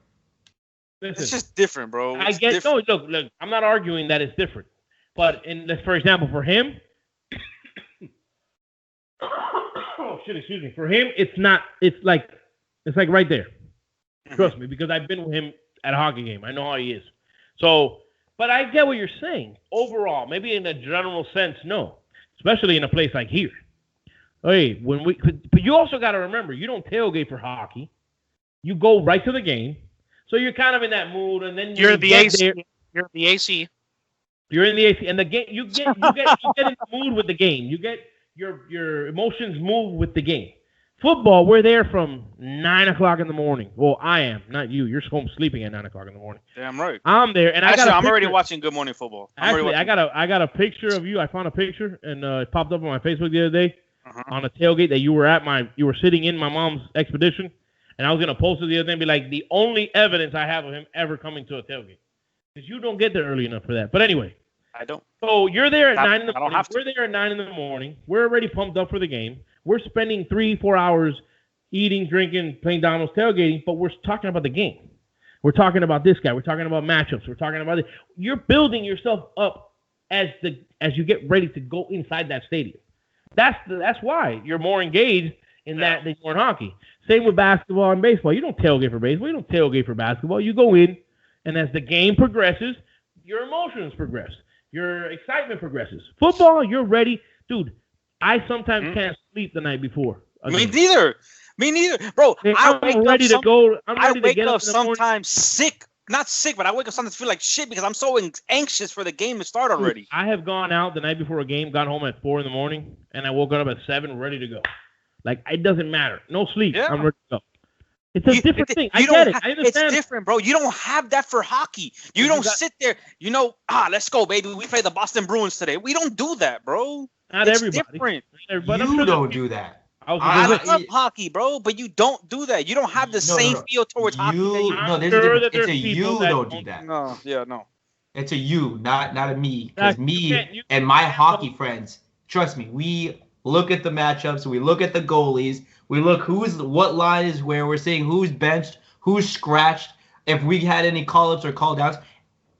Listen, it's just different, bro. I get different. No. Look. I'm not arguing that it's different, but for example, for him, oh shit, excuse me. For him, it's not. It's like right there. Trust me, because I've been with him at a hockey game. I know how he is. So, but I get what you're saying. Overall, maybe in a general sense, no. Especially in a place like here. Hey, but you also got to remember, you don't tailgate for hockey. You go right to the game. So you're kind of in that mood, and then you're the AC. You're the AC. You're in the AC, and the game. You get in the mood with the game. You get your emotions move with the game. Football, we're there from 9 o'clock in the morning. Well, I am, not you. You're home sleeping at 9 o'clock in the morning. Damn right. I'm there, and I'm already watching Good Morning Football. I got a picture of you. I found a picture, and it popped up on my Facebook the other day on a tailgate that you were sitting in my mom's expedition, and I was gonna post it the other day and be like, the only evidence I have of him ever coming to a tailgate, because you don't get there early enough for that. But anyway, I don't. So you're there at 9 in the morning. We're there at 9 in the morning. We're already pumped up for the game. We're spending 3-4 hours eating, drinking, playing dominoes, tailgating, but we're talking about the game. We're talking about this guy. We're talking about matchups. We're talking about it. You're building yourself up as you get ready to go inside that stadium. That's why you're more engaged in that than you're in hockey. Same with basketball and baseball. You don't tailgate for baseball. You don't tailgate for basketball. You go in, and as the game progresses, your emotions progress. Your excitement progresses. Football, you're ready. Dude, I sometimes can't sleep the night before. Me neither, bro. I'm ready to go. I wake up sometimes sick. Not sick, but I wake up sometimes feel like shit because I'm so anxious for the game to start already. I have gone out the night before a game, got home at 4 in the morning, and I woke up at 7 ready to go. Like, it doesn't matter. No sleep. Yeah. I'm ready to go. It's a different thing. I get it. I understand. It's different, bro. You don't have that for hockey. You don't sit there, let's go, baby. We play the Boston Bruins today. We don't do that, bro. Not everybody. Different. You don't do that. I love hockey, bro, but you don't do that. You don't have the same feel towards hockey. It's a you don't do that. No. It's a you, not a me. Because me and my hockey friends, trust me, we look at the matchups, we look at the goalies, we look what line is where, we're seeing who's benched, who's scratched, if we had any call-ups or call-downs.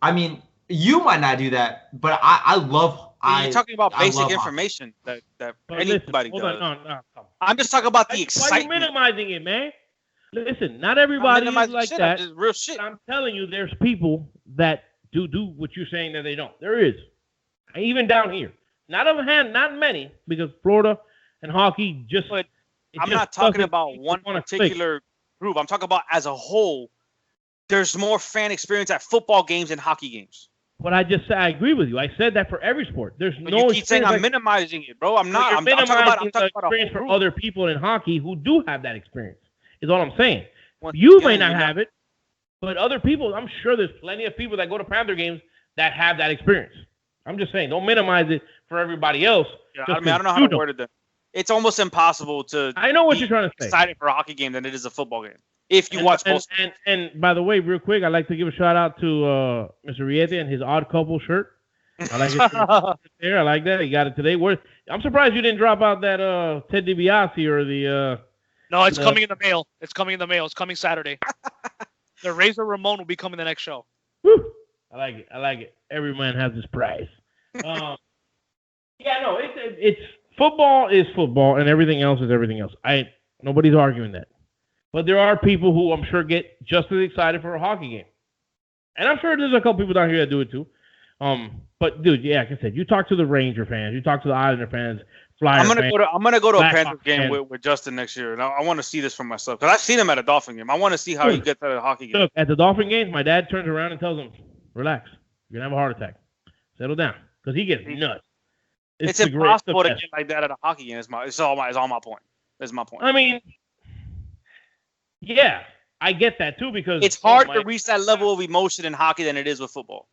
I mean, you might not do that, but I love. You're talking about basic information that anybody does. No. I'm just talking about the excitement. Why are you minimizing it, man? Listen, not everybody is like that. Real shit. I'm telling you, there's people that do what you're saying that they don't. There is, even down here. Not many, because Florida and hockey just. But I'm not talking about one particular group. I'm talking about as a whole. There's more fan experience at football games than hockey games. But I agree with you. I said that for every sport. There's but no. You keep saying I'm minimizing it, bro. I'm not. I'm talking about experience for other people in hockey who do have that experience. Is all I'm saying. You may not have it, but other people. I'm sure there's plenty of people that go to Panther games that have that experience. I'm just saying, don't minimize it for everybody else. Yeah, I don't know how to word it. It's almost impossible to. I know what you're trying to say. Excited for a hockey game than it is a football game. If you watch both. And by the way, real quick, I'd like to give a shout out to Mr. Riete and his Odd Couple shirt. I like it there. I like that. He got it today. I'm surprised you didn't drop out that Ted DiBiase or the. No, it's coming in the mail. It's coming in the mail. It's coming Saturday. The Razor Ramon will be coming the next show. Woo! I like it. Every man has his prize. It's football is football, and everything else is everything else. Nobody's arguing that. But there are people who I'm sure get just as excited for a hockey game. And I'm sure there's a couple people down here that do it too. But dude, yeah, like I said, you talk to the Ranger fans, you talk to the Islander fans, Flyer fans. I'm gonna go to a Panthers game with Justin next year, and I want to see this for myself because I've seen him at a Dolphin game. I want to see how he gets at a hockey game. Look, at the Dolphin games, my dad turns around and tells him, "Relax, you're gonna have a heart attack. Settle down," because he gets nuts. It's the great- impossible the to best. get like that at a hockey game. It's all my point. That's my point. I mean, yeah, I get that too because It's hard to reach that level of emotion in hockey than it is with football.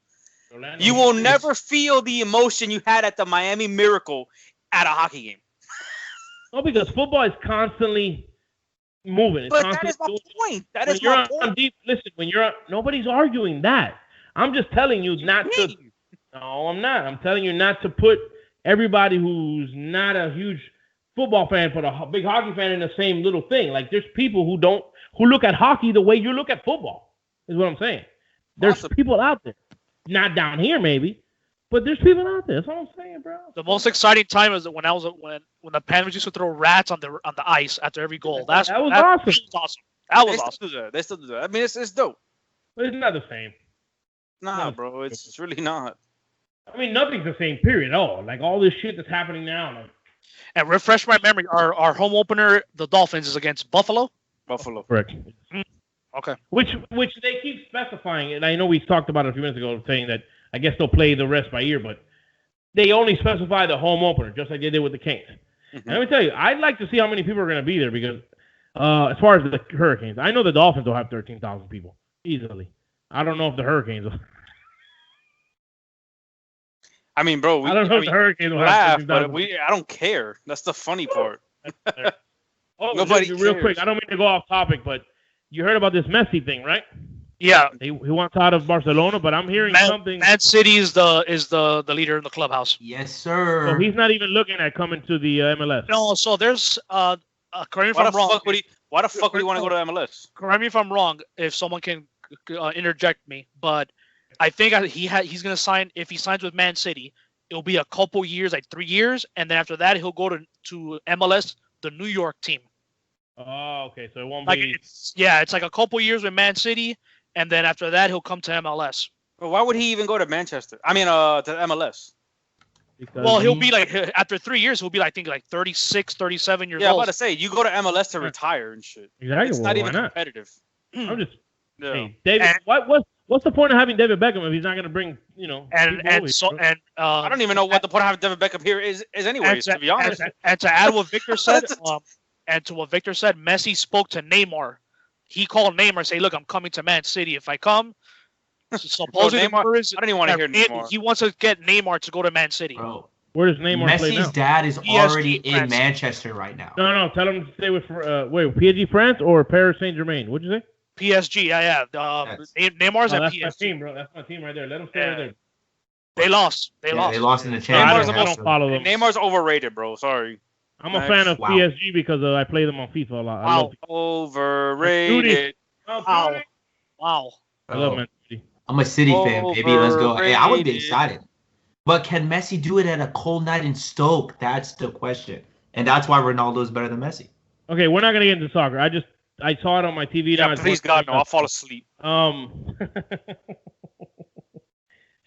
Orlando You will Heat- never feel the emotion you had at the Miami Miracle at a hockey game. No, because football is constantly moving. It's But that constantly is my doing- point. That when is you're my on point. deep, listen, when you're on, nobody's arguing that. I'm just telling you not to. Me. No, I'm not. I'm telling you not to put everybody who's not a huge football fan but a big hockey fan in the same little thing. Like there's people who look at hockey the way you look at football. Is what I'm saying. There's Awesome. people out there, not down here maybe, but there's people out there. That's all I'm saying, bro. The most exciting time is when the Panthers used to throw rats on the ice after every goal. That was awesome. That was awesome. That They was still awesome. do that. They still do that. I mean, it's dope. But it's not the same. Nah, No. bro, it's really not. I mean, nothing's the same. Period. At all. Like all this shit that's happening now. Like, And refresh my memory. Our home opener, the Dolphins, is against Buffalo. Buffalo. correct. Okay. Which they keep specifying, and I know we talked about it a few minutes ago, saying that I guess they'll play the rest by ear, but they only specify the home opener, just like they did with the Kings. And let me tell you, I'd like to see how many people are going to be there because as far as the Hurricanes, I know the Dolphins will have 13,000 people easily. I don't know if the Hurricanes will. I mean, bro, I don't know if the Hurricanes will have laugh, 13,000 but I don't care. That's the funny part. Oh, Nobody just real cares. quick, I don't mean to go off topic, but you heard about this Messi thing, right? Yeah. He wants out of Barcelona, but I'm hearing something. Man City is the leader in the clubhouse. Yes, sir. So he's not even looking at coming to the MLS. No, so there's correct me if Why I'm the wrong. fuck would he? Why the fuck would he want to go to MLS? Correct me if I'm wrong. If someone can interject me, but I think he's gonna sign. If he signs with Man City, it'll be a couple years, like 3 years, and then after that he'll go to MLS, the New York team. Oh, okay. So it won't Like be. it's like a couple years with Man City, and then after that he'll come to MLS. But why would he even go to Manchester? I mean, to MLS. Because Well, he'll be like after 3 years he'll be like I think like 36, 37 years Yeah, I'm old. about to say you go to MLS to retire and shit. exactly. It's Well, not why even not? competitive. I'm just. Yeah. Hey, David. And- What's the point of having David Beckham if he's not going to bring people over here, bro? I don't even know what the point of having Devin Beckham here is anyways, to be honest. And to add what Victor said, Messi spoke to Neymar. He called Neymar and say, "Look, I'm coming to Man City. If I come, supposedly Neymar- rumor is I don't even want to hear that Neymar. He wants to get Neymar to go to Man City. Bro, Where does Neymar play now? Messi's dad is PSG already in France. Manchester right now. No. Tell him to stay with PSG France or Paris Saint Germain. What'd you say? PSG, yeah. Neymar's at That's my PSG. team, bro. That's my team right there. Let him stay right there. They lost. They Yeah, lost. they lost in the I Champions don't, I don't follow them. Neymar's overrated, bro. Sorry. I'm a Nice. fan of Wow. PSG because I play them on FIFA a lot. I love, Overrated. Wow. Wow. I love Oh, Man City. I'm a City fan, baby. Let's go. Hey, I would be Overrated. excited. But can Messi do it at a cold night in Stoke? That's the question. And that's why Ronaldo is better than Messi. Okay, we're not gonna get into soccer. I saw it on my TV now. Yeah, It's please God, no. I'll fall asleep.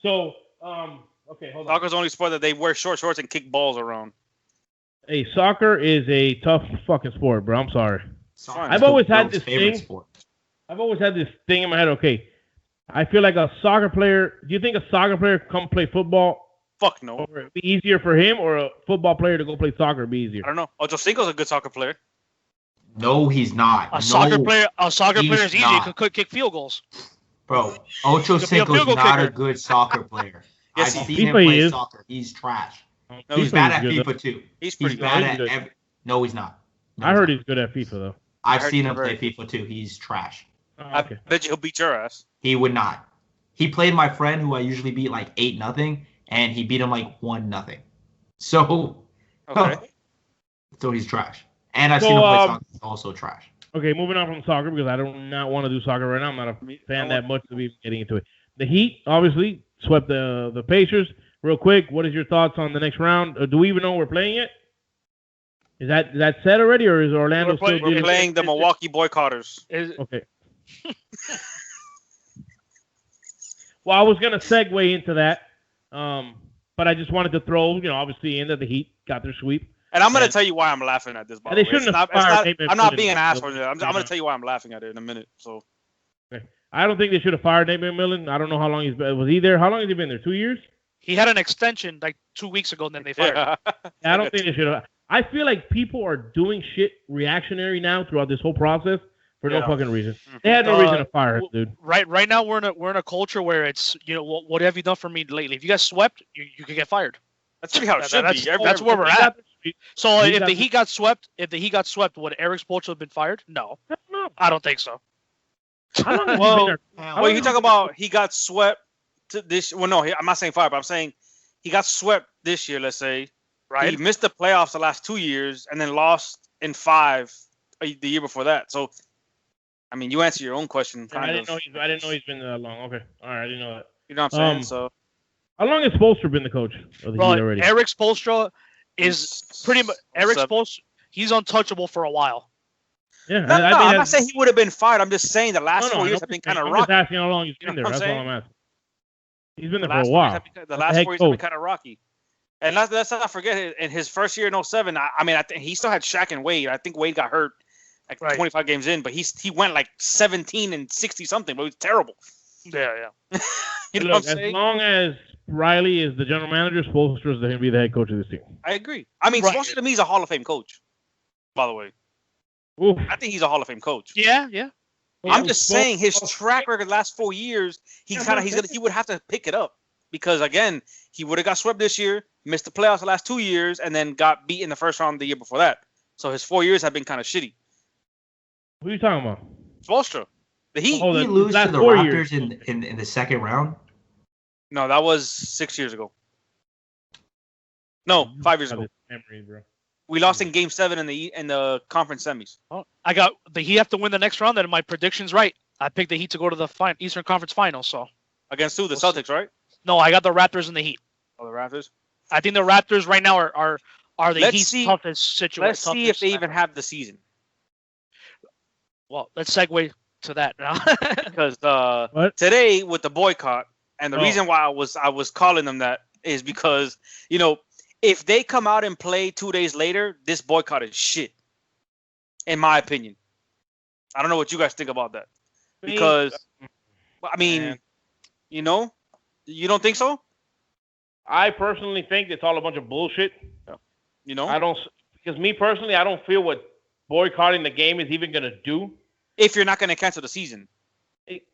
Okay, hold on. Soccer's only sport that they wear short shorts and kick balls around. Hey, soccer is a tough fucking sport, bro. I'm sorry. Fine. I've always had World's this favorite thing. sport. I've always had this thing in my head. Okay, I feel like a soccer player. Do you think a soccer player could come play football, Fuck no. or it'd be easier for him, or a football player to go play soccer be easier? I don't know. Ocho Cinco's a good soccer player. No, he's not. A soccer player he's is easy. not. He could kick field goals. Bro, Ocho Could be a Cinco's field goal not kicker. a good soccer player. Yes, I've he seen him FIFA he play is. soccer. He's trash. No, He's he's bad at good, FIFA too. He's He's pretty good. bad He's at good. every. No, he's not. No, I he's heard not. he's good at FIFA though. I've heard seen he's him play very- FIFA too. He's trash. Oh, I okay. bet you he'll beat your ass. He would not. He played my friend who I usually beat like 8-0, and he beat him like 1-0. So, Okay. so he's trash. And I've So, seen him play soccer. He's also trash. Okay, moving on from soccer because I do not want to do soccer right now. I'm not a fan that much to be getting into it. The Heat obviously swept the Pacers. Real quick, what is your thoughts on the next round? Do we even know we're playing yet? Is that set already, or is Orlando still We're dealing? playing the Milwaukee Boycotters. Okay. Well, I was gonna segue into that, but I just wanted to throw, obviously, in that the Heat got their sweep. And I'm gonna Yeah. tell you why I'm laughing at this. By And the they way. shouldn't have fired Nate I'm not McMillan. being an asshole. I'm Yeah. gonna tell you why I'm laughing at it in a minute. So I don't think they should have fired Nate McMillan. I don't know how long was he there? How long has he been there? 2 years? He had an extension like 2 weeks ago, and then they fired him. I don't think they should have. I feel like people are doing shit reactionary now throughout this whole process for no fucking reason. They had no reason to fire him, dude. Right now we're in a culture where it's, what have you done for me lately? If you guys swept, you could get fired. That's really how it should be. That's where we're at. So if the Heat got swept, would Eric Spoelstra have been fired? No, I don't think so. How long has he been there? Well, you talk about he got swept this. Well, no, I'm not saying fired, but I'm saying he got swept this year. Let's say, right? He missed the playoffs the last 2 years, and then lost in 5 the year before that. So, I mean, you answer your own question. I didn't know he's been that long. Okay, all right, I didn't know that. You know what I'm saying? So, how long has Spoelstra been the coach of the Heat already? Eric Spoelstra is pretty much Spoelstra. He's untouchable for a while. Yeah, I'm not saying he would have been fired. I'm just saying the last 4 years have been kind of rocky. I'm just asking how long he's been there. That's all I'm asking. He's been there for a while. The last 4 years have been kind of rocky. And let's not forget, in his first year in 2007, I think he still had Shaq and Wade. I think Wade got hurt like 25 games in, but he went like 17 and 60 something, but it was terrible. Yeah. You know what I'm saying? As long as Riley is the general manager, Spoelstra is going to be the head coach of this team. I agree. I mean, Spoelstra to me is a Hall of Fame coach, by the way. Oof. I think he's a Hall of Fame coach. Yeah. I'm just saying his track record the last 4 years, he would have to pick it up because again, he would have got swept this year, missed the playoffs the last 2 years, and then got beat in the first round the year before that. So his 4 years have been kind of shitty. Who are you talking about? Spoelstra. The Heat. Did he lose to the Raptors in the second round? No, that was 6 years ago. No, 5 years ago. Memory, bro. We lost in Game 7 in the conference semis. Oh, I got the Heat have to win the next round. Then my prediction's right. I picked the Heat to go to the Eastern Conference Finals. So against who? The Celtics, right? No, I got the Raptors and the Heat. Oh, the Raptors. I think the Raptors right now are the Heat's toughest situation. Let's see if they even have the season. Well, let's segue to that now. Because today with the boycott, and the reason why I was calling them that is because, if they come out and play 2 days later, this boycott is shit. In my opinion. I don't know what you guys think about that. Because, I mean, you don't think so? I personally think it's all a bunch of bullshit. Because me personally, I don't feel what boycotting the game is even going to do. If you're not going to cancel the season.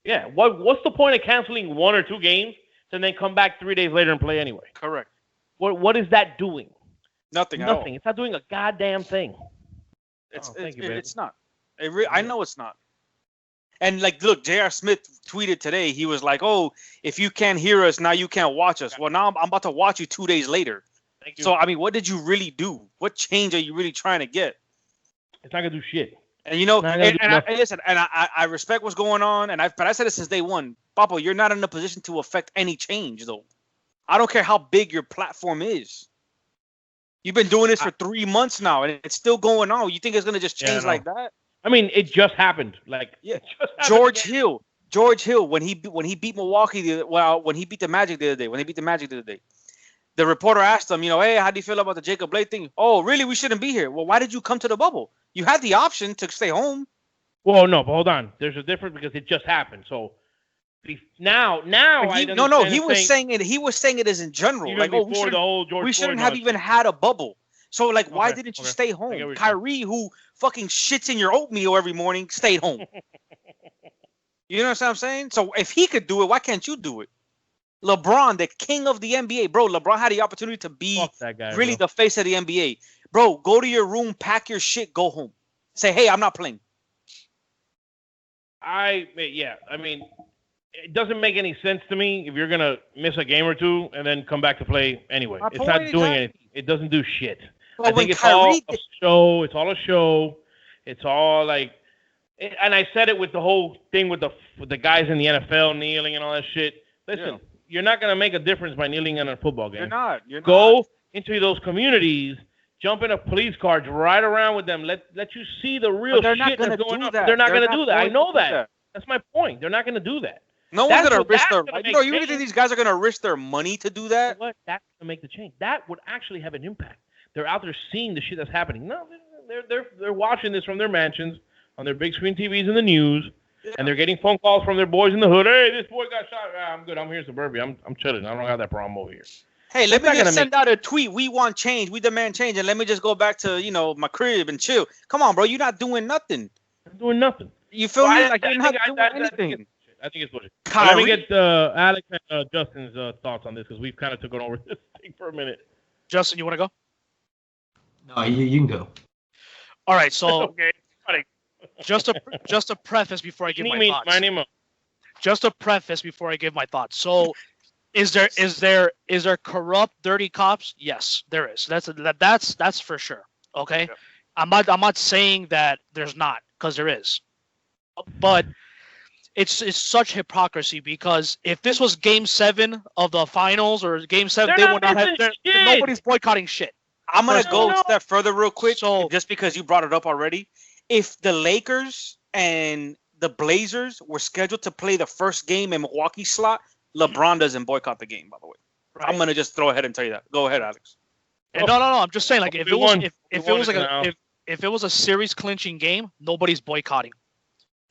Yeah. What's the point of canceling 1 or 2 games and then come back 3 days later and play anyway? Correct. What is that doing? Nothing. It's not doing a goddamn thing. It's not. I know it's not. And look, J.R. Smith tweeted today. He was like, "Oh, if you can't hear us, now you can't watch us." Well, now I'm about to watch you 2 days later. Thank you. So I mean, what did you really do? What change are you really trying to get? It's not gonna do shit. And I respect what's going on. But I said it since day one. Papo, you're not in a position to affect any change, though. I don't care how big your platform is. You've been doing this for 3 months now, and it's still going on. You think it's gonna just change like that? I mean, it just happened. George Hill, when he beat Milwaukee, when he beat the Magic the other day, the reporter asked him, hey, how do you feel about the Jacob Blake thing? Oh, really? We shouldn't be here. Well, why did you come to the bubble? You had the option to stay home. Well, no, but hold on. There's a difference because it just happened. So now he was saying it as in general. We shouldn't have even had a bubble. So, why didn't you stay home? Kyrie, who fucking shits in your oatmeal every morning, stayed home. You know what I'm saying? So, if he could do it, why can't you do it? LeBron, the king of the NBA, bro. LeBron had the opportunity to be the face of the NBA. Bro, go to your room, pack your shit, go home. Say, hey, I'm not playing. I mean, it doesn't make any sense to me if you're going to miss a game or two and then come back to play anyway. It's not doing anything. It doesn't do shit. Well, I think it's all a show. It's all a show. It's all and I said it with the whole thing with the guys in the NFL kneeling and all that shit. Listen, you're not going to make a difference by kneeling in a football game. You're not. Go into those communities, jump in a police car, ride around with them, let you see the real shit that's going on. They're not going to do that. I know that. That's my point. They're not going to do that. No one's going to risk their life. You really think these guys are going to risk their money to do that? What? That's going to make the change. That would actually have an impact. They're out there seeing the shit that's happening. No, they're watching this from their mansions on their big screen TVs in the news. and they're getting phone calls from their boys in the hood. Hey, this boy got shot. I'm good. I'm here in suburbia. I'm chilling. I don't have that problem over here. Hey, let me just send out a tweet. We want change. We demand change. And let me just go back to, my crib and chill. Come on, bro. You're not doing nothing. I'm doing nothing. You feel me? Like, you're not doing anything. I think it's bullshit. Let me get Alex and Justin's thoughts on this because we've kind of taken over this thing for a minute. Justin, you want to go? No, you can go. All right, so Okay. just a preface before I give my thoughts. Just a preface before I give my thoughts. So, is there corrupt, dirty cops? Yes, there is. That's for sure. Okay, yeah. I'm not saying that there's not, because there is, but it's such hypocrisy, because if this was Game 7 of the finals or Game 7, they would not have. Nobody's boycotting shit. I'm gonna go a step further real quick, just because you brought it up already. If the Lakers and the Blazers were scheduled to play the first game in Milwaukee slot, LeBron doesn't boycott the game, by the way. Right. I'm gonna just throw ahead and tell you that. Go ahead, Alex. And no. I'm just saying, like, if it was a series clinching game, nobody's boycotting.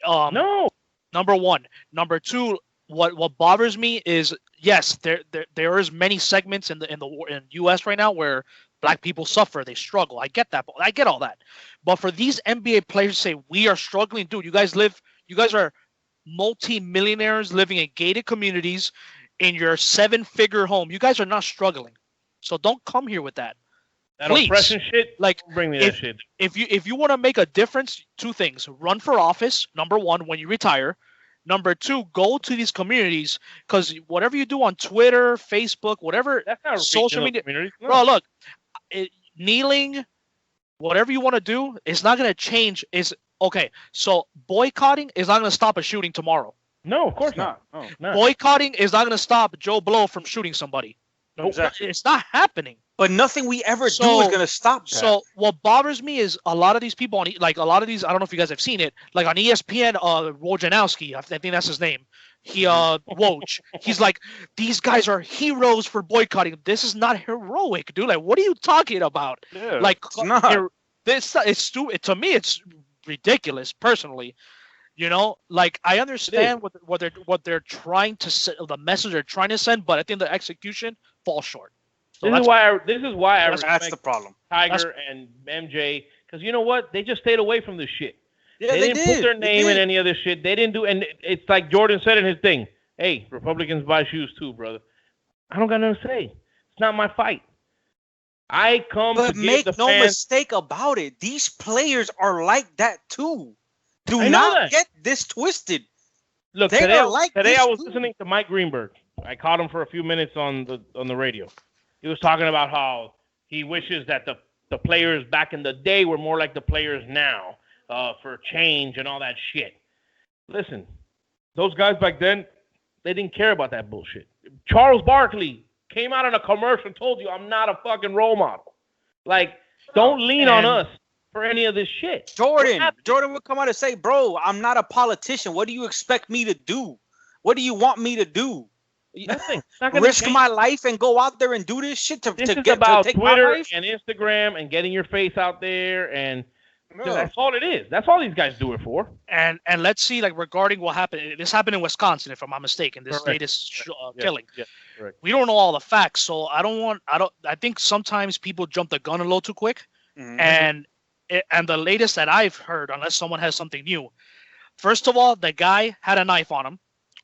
No. Number one. Number two. What bothers me is, yes, there is many segments in U.S. right now where Black people suffer, they struggle. I get that. I get all that. But for these NBA players to say we are struggling, dude, you guys are multi-millionaires living in gated communities in your 7-figure home. You guys are not struggling. So don't come here with that. That oppression shit, like, bring me that shit. If you want to make a difference, two things. Run for office, number one, when you retire. Number two, go to these communities, because whatever you do on Twitter, Facebook, whatever, that's not social media. No. Bro, look, kneeling, whatever you want to do, it's not going to change. Okay, so boycotting is not going to stop a shooting tomorrow. No, of course not. No, not. Boycotting is not going to stop Joe Blow from shooting somebody. No, exactly. It's not happening. But nothing we ever do is going to stop that. So what bothers me is a lot of these people, I don't know if you guys have seen it, like on ESPN, Wojnarowski, I think that's his name. Woj, he's like, these guys are heroes for boycotting. This is not heroic, dude. Like, what are you talking about? Yeah, like, it's not. It's stupid. To me, it's ridiculous, personally. Like, I understand what they're trying to send, the message they're trying to send, but I think the execution falls short. So this is why I respect that's the problem. Tiger and MJ, because you know what? They just stayed away from this shit. Yeah, they didn't put their name in any of this shit. They didn't do, and it's like Jordan said in his thing. Hey, Republicans buy shoes too, brother. I don't got nothing to say. It's not my fight. I come to give the fans. But make no mistake about it. These players are like that too. Do not get this twisted. Look, today I was listening to Mike Greenberg. I caught him for a few minutes on the radio. He was talking about how he wishes that the players back in the day were more like the players now, for change and all that shit. Listen, those guys back then, they didn't care about that bullshit. Charles Barkley came out in a commercial and told you, I'm not a fucking role model. Like, don't lean on us for any of this shit. Jordan would come out and say, bro, I'm not a politician. What do you expect me to do? What do you want me to do? Nothing. Risk my life and go out there and do this shit to take Twitter my life? and Instagram and getting your face out there, and that's all it is. That's all these guys do it for. And let's see, like, regarding what happened. This happened in Wisconsin, if I'm not mistaken. This latest killing. Yes, we don't know all the facts, so I think sometimes people jump the gun a little too quick. Mm-hmm. And the latest that I've heard, unless someone has something new, first of all, the guy had a knife on him,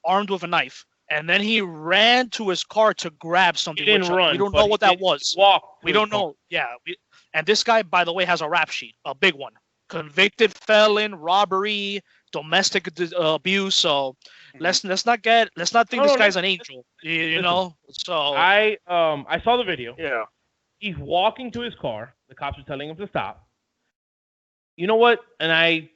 armed with a knife. And then he ran to his car to grab something. He didn't run. We don't know what that was. We don't know. Yeah. And this guy, by the way, has a rap sheet, a big one. Convicted felon, robbery, domestic abuse. So let's not think this guy's an angel. You know. So I saw the video. Yeah. He's walking to his car. The cops are telling him to stop. You know what? And I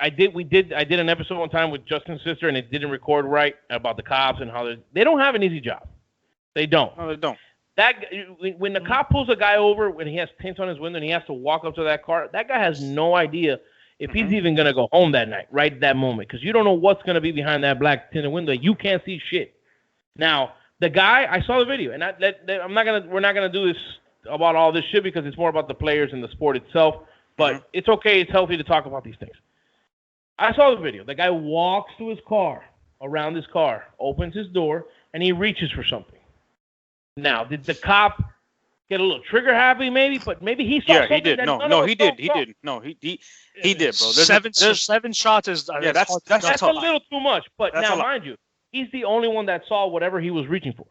did an episode one time with Justin's sister, and it didn't record right about the cops and how they don't have an easy job. They don't. No, they don't. When the cop pulls a guy over, when he has tints on his window and he has to walk up to that car, that guy has no idea if he's even gonna go home that night, right at that moment, because you don't know what's gonna be behind that black tinted window. You can't see shit. Now, the guy, I saw the video, and we're not gonna do this about all this shit because it's more about the players and the sport itself. But it's okay. It's healthy to talk about these things. I saw the video. The guy walks to his car, around his car, opens his door, and he reaches for something. Now, did the cop get a little trigger happy, maybe? But maybe he saw something. He did. No, he did. He did. No, he did, bro. Seven shots is that's a little too much. But now, mind you, he's the only one that saw whatever he was reaching for.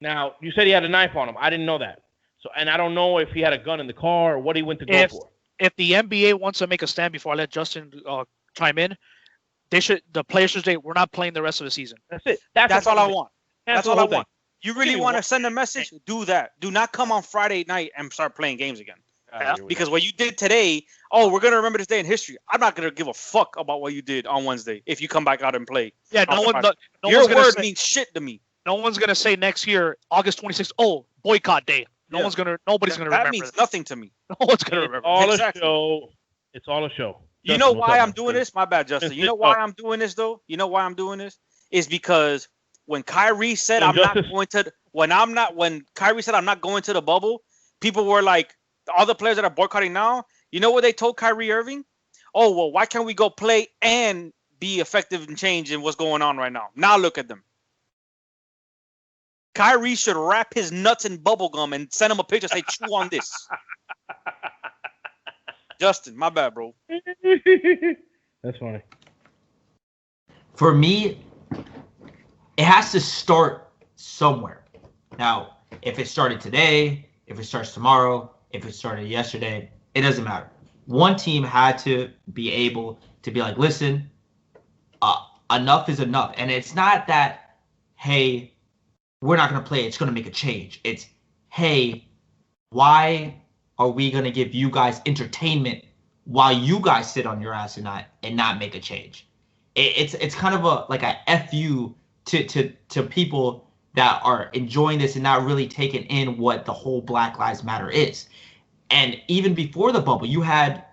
Now, you said he had a knife on him. I didn't know that. So, and I don't know if he had a gun in the car or what he went to go for. If the NBA wants to make a stand before I let Justin chime in, the players should say, we're not playing the rest of the season. That's it. That's all I want. That's all I want. You really want to send a message? Do that. Do not come on Friday night and start playing games again. Because what you did today, we're going to remember this day in history. I'm not going to give a fuck about what you did on Wednesday if you come back out and play. Yeah, your word means shit to me. No one's going to say next year, August 26th, boycott day. Nobody's going to remember. That means nothing to me. No one's going to remember. It's all a show. You know why I'm doing this? My bad, Justin. You know why I'm doing this, though? You know why I'm doing this? Is because when Kyrie said when Kyrie said I'm not going to the bubble, people were like, all the players that are boycotting now, you know what they told Kyrie Irving? Oh, well, why can't we go play and be effective and change in what's going on right now? Now look at them. Kyrie should wrap his nuts in bubble gum and send him a picture, say, chew on this. Justin, my bad, bro. That's funny. For me, it has to start somewhere. Now, if it started today, if it starts tomorrow, if it started yesterday, it doesn't matter. One team had to be able to be like, listen, enough is enough. And it's not that, hey, we're not going to play. It's going to make a change. It's, hey, why are we going to give you guys entertainment while you guys sit on your ass and not make a change? It's kind of a FU to people that are enjoying this and not really taking in what the whole Black Lives Matter is. And even before the bubble, you had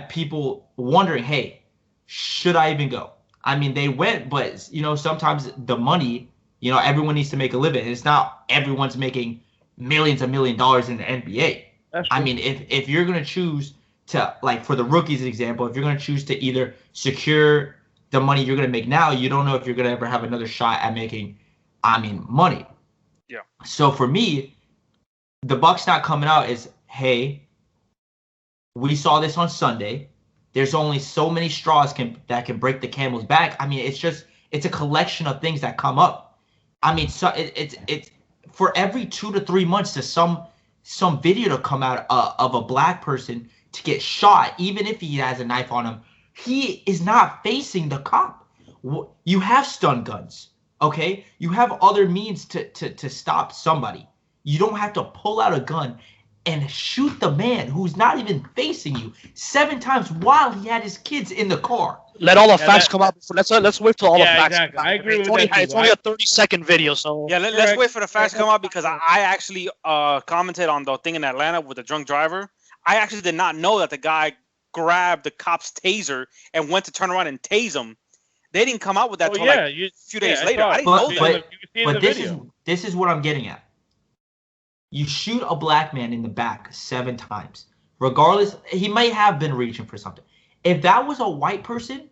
people wondering, hey, should I even go? I mean, they went, but sometimes the money, everyone needs to make a living. It's not everyone's making millions of $1 million in the NBA. I mean, if you're going to choose to, like for the rookies example, if you're going to choose to either secure the money you're going to make now, you don't know if you're going to ever have another shot at making, money. Yeah. So for me, the Bucks not coming out is, hey, we saw this on Sunday. There's only so many straws that can break the camel's back. I mean, it's a collection of things that come up. I mean, so it's for every 2 to 3 months to some video to come out of a black person to get shot, even if he has a knife on him. He is not facing the cop. You have stun guns, okay? You have other means to stop somebody. You don't have to pull out a gun and shoot the man who's not even facing you 7 times while he had his kids in the car. Let all the facts come out. Let's wait till all the facts exactly. come out. I agree it's with that. It's only a 30-second video, so yeah. Let's wait for the facts to come out because I actually commented on the thing in Atlanta with the drunk driver. I actually did not know that the guy grabbed the cop's taser and went to turn around and tase him. They didn't come out with that until a few days later. I didn't know that. But this is what I'm getting at. You shoot a black man in the back 7 times. Regardless, he might have been reaching for something. If that was a white person,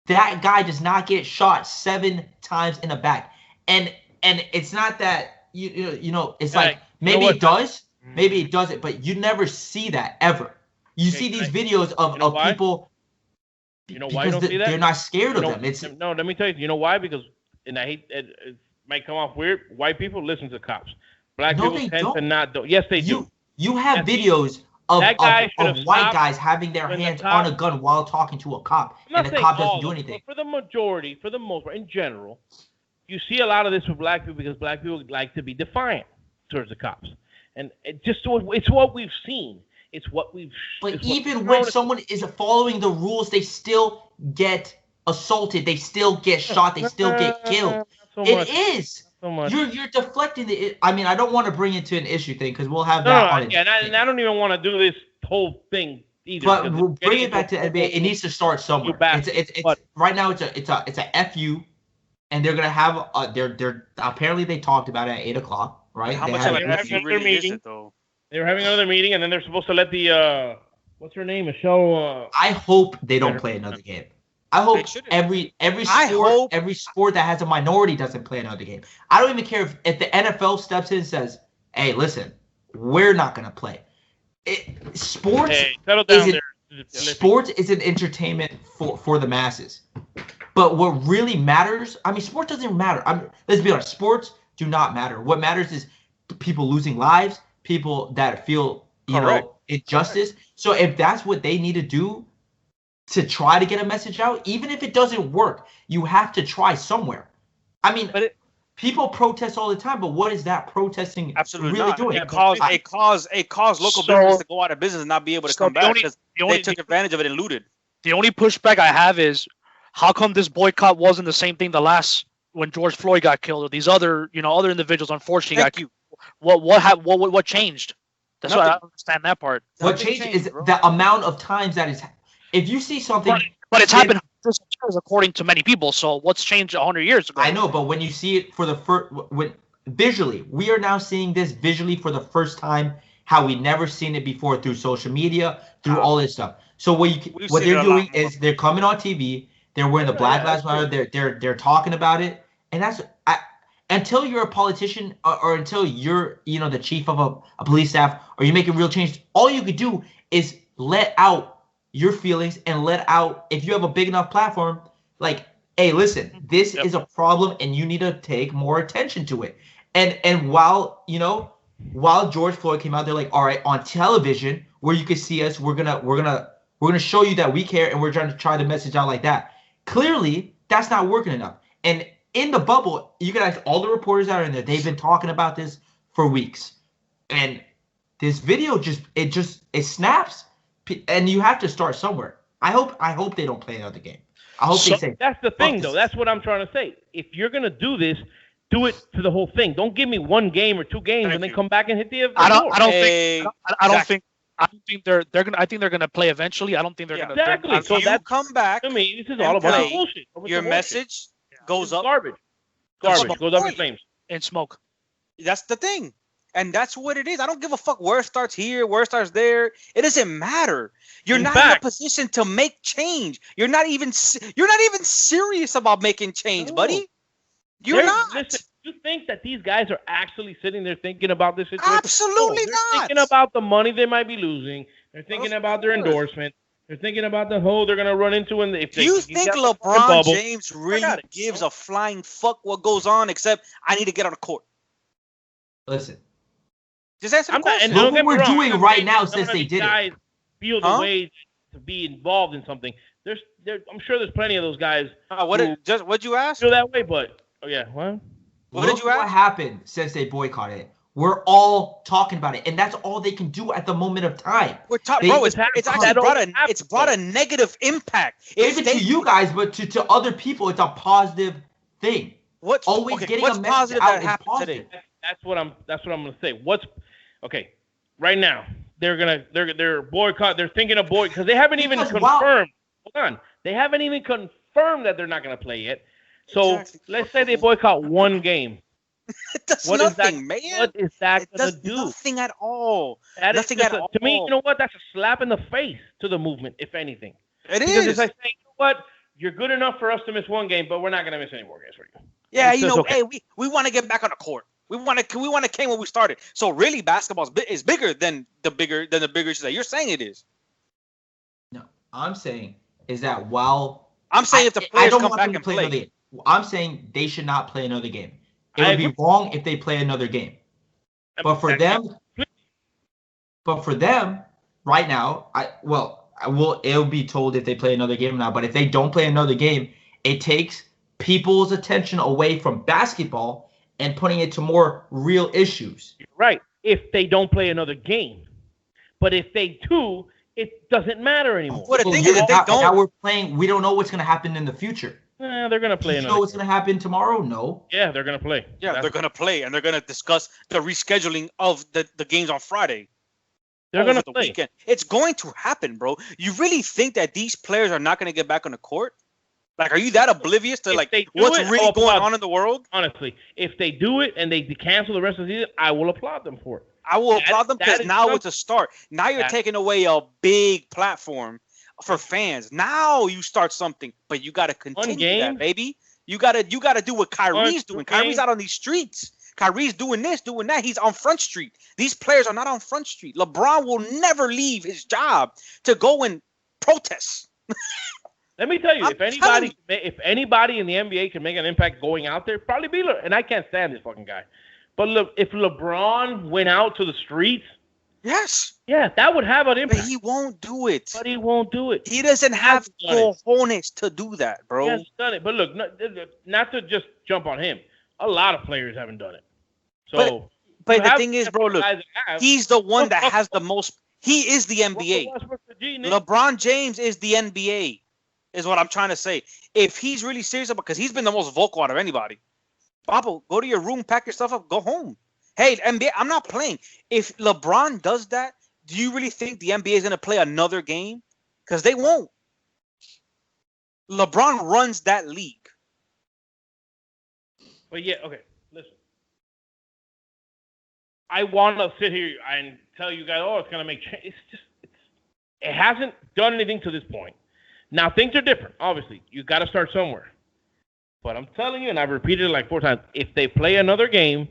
that guy does not get shot 7 times in the back. And it's not that it's like maybe it does, maybe it doesn't, but you never see that ever. You see these videos of people. You know why you don't see that? They're not scared of them. No, let me tell you. You know why? Because, and I hate it might come off weird. White people listen to cops. Black people tend to not. Yes, they do. You have videos of white guys having their hands on a gun while talking to a cop, and the cop doesn't do anything. For the most part, in general, you see a lot of this with black people because black people like to be defiant towards the cops, and it's what we've seen. It's what we've. But even when someone is following the rules, they still get assaulted. They still get shot. They still get killed. It is. So much. You're deflecting the. I mean, I don't want to bring it to an issue thing because we'll have that on it. Yeah, and I don't even want to do this whole thing either. But we'll bring it back to NBA. It needs to start somewhere. It's right now. It's a FU, and they're gonna have they're apparently they talked about it at 8:00, right? How much of an FU really is it though? They were having another meeting, and then they're supposed to let the what's her name? Michelle. I hope they don't play another game. I hope every sport that has a minority doesn't play another game. I don't even care if the NFL steps in and says, "Hey, listen, we're not gonna play." Sports is an entertainment for the masses. But what really matters, I mean, sport doesn't matter. Let's be honest, sports do not matter. What matters is people losing lives, people that feel, injustice. So if that's what they need to do to try to get a message out, even if it doesn't work, you have to try somewhere. I mean, people protest all the time, but what is that protesting really doing? It caused local businesses to go out of business and not be able to come back because they took advantage of it and looted. The only pushback I have is, how come this boycott wasn't the same thing when George Floyd got killed, or these other individuals unfortunately got killed? What changed? That's why I don't understand that part. What changed is the amount of times that is. If you see something, but it's happened according to many people. So what's changed 100 years ago? I know, but when you see it for the first, visually, we are now seeing this visually for the first time, how we never seen it before through social media, through all this stuff. So what they're doing is they're coming on TV, they're wearing the Black Lives Matter, they're talking about it, and that's until you're a politician or until you're the chief of a police staff or you make a real change, all you could do is let out your feelings and let out, if you have a big enough platform, like, hey, listen, this is a problem and you need to take more attention to it. And while George Floyd came out, they're like, all right, on television where you can see us, we're gonna show you that we care and we're trying to try the message out like that. Clearly, that's not working enough. And in the bubble, you can ask all the reporters that are in there. They've been talking about this for weeks, and this video it snaps. And you have to start somewhere. I hope they don't play another game. I hope they say. That's the thing, though. That's what I'm trying to say. If you're gonna do this, do it for the whole thing. Don't give me one game or two games and then come back and hit the. I don't think they're gonna. I think they're gonna play eventually. I don't think they're gonna. Exactly. So that's come back. I mean, this is all about bullshit. Your message goes up. Garbage goes up in flames and smoke. That's the thing. And that's what it is. I don't give a fuck where it starts here, where it starts there. It doesn't matter. You're not in a position to make change. You're not even serious about making change, buddy. You're not. Listen, you think that these guys are actually sitting there thinking about this situation? Absolutely they're not. Thinking about the money they might be losing. They're thinking about their endorsement. They're thinking about the hole they're gonna run into. And if do you think LeBron James really gives a flying fuck what goes on? Except I need to get on the court. Listen. Just answer the question. Look what we're doing right now since they did it. Feel the way to be involved in something. I'm sure there's plenty of those guys. What'd you ask? Feel that way, but what did you ask? What happened since they boycotted it? We're all talking about it, and that's all they can do at the moment of time. It's actually brought a negative impact. Even to you guys, but to other people, it's a positive thing. What's getting a message out is positive. That's what I'm gonna say. Okay? Right now, they're boycott. They're thinking of boycott because they haven't even confirmed. Hold on, they haven't even confirmed that they're not gonna play yet. So let's say they boycott one game. It does nothing, man. What is that gonna do? Nothing at all. Nothing at all. To me, you know what? That's a slap in the face to the movement, if anything. It is. Because it's like saying, you know what? You're good enough for us to miss one game, but we're not gonna miss any more games for you. Yeah, hey, we want to get back on the court. We want to came when we started. So really, basketball is bigger than the bigger issues that you're saying it is. No, I'm saying is that while I'm saying if the players come back and play, I'm saying they should not play another game. It would be wrong if they play another game. But for them, right now, it'll be told if they play another game now. But if they don't play another game, it takes people's attention away from basketball and putting it to more real issues. Right. If they don't play another game. But if they do, it doesn't matter anymore. Well, the thing is that they don't. Now we're playing. We don't know what's going to happen in the future. They're going to play. Do you know what's going to happen tomorrow? No. Yeah, they're going to play. Yeah, they're going to play, and they're going to discuss the rescheduling of the games on Friday. They're going to play. Weekend. It's going to happen, bro. You really think that these players are not going to get back on the court? Like, are you that oblivious to like they do what's it, really I'll going applaud on in the world? Honestly, if they do it and they cancel the rest of the season, I will applaud them for it. I will applaud them because now it's a start. Now you're taking away a big platform for fans. Now you start something, but you got to continue that, baby. You gotta do what Kyrie's doing. Kyrie's out on these streets. Kyrie's doing this, doing that. He's on Front Street. These players are not on Front Street. LeBron will never leave his job to go and protest. Let me tell you, if anybody in the NBA can make an impact going out there, probably be and I can't stand this fucking guy. But look, if LeBron went out to the streets, yeah, that would have an impact. But he won't do it. He doesn't have cojones to do that, bro. He hasn't done it. But look, not to just jump on him. A lot of players haven't done it. So, but the thing is, bro, look, he's the one that has the most. He is the NBA. LeBron James is the NBA. Is what I'm trying to say. If he's really serious about, because he's been the most vocal out of anybody. Papa, go to your room, pack your stuff up, go home. Hey, NBA, I'm not playing. If LeBron does that, do you really think the NBA is going to play another game? Because they won't. LeBron runs that league. But yeah, okay, listen. I want to sit here and tell you guys, oh, it's going to make change. It hasn't done anything to this point. Now, things are different, obviously. You got to start somewhere. But I'm telling you, and I've repeated it like 4 times, if they play another game,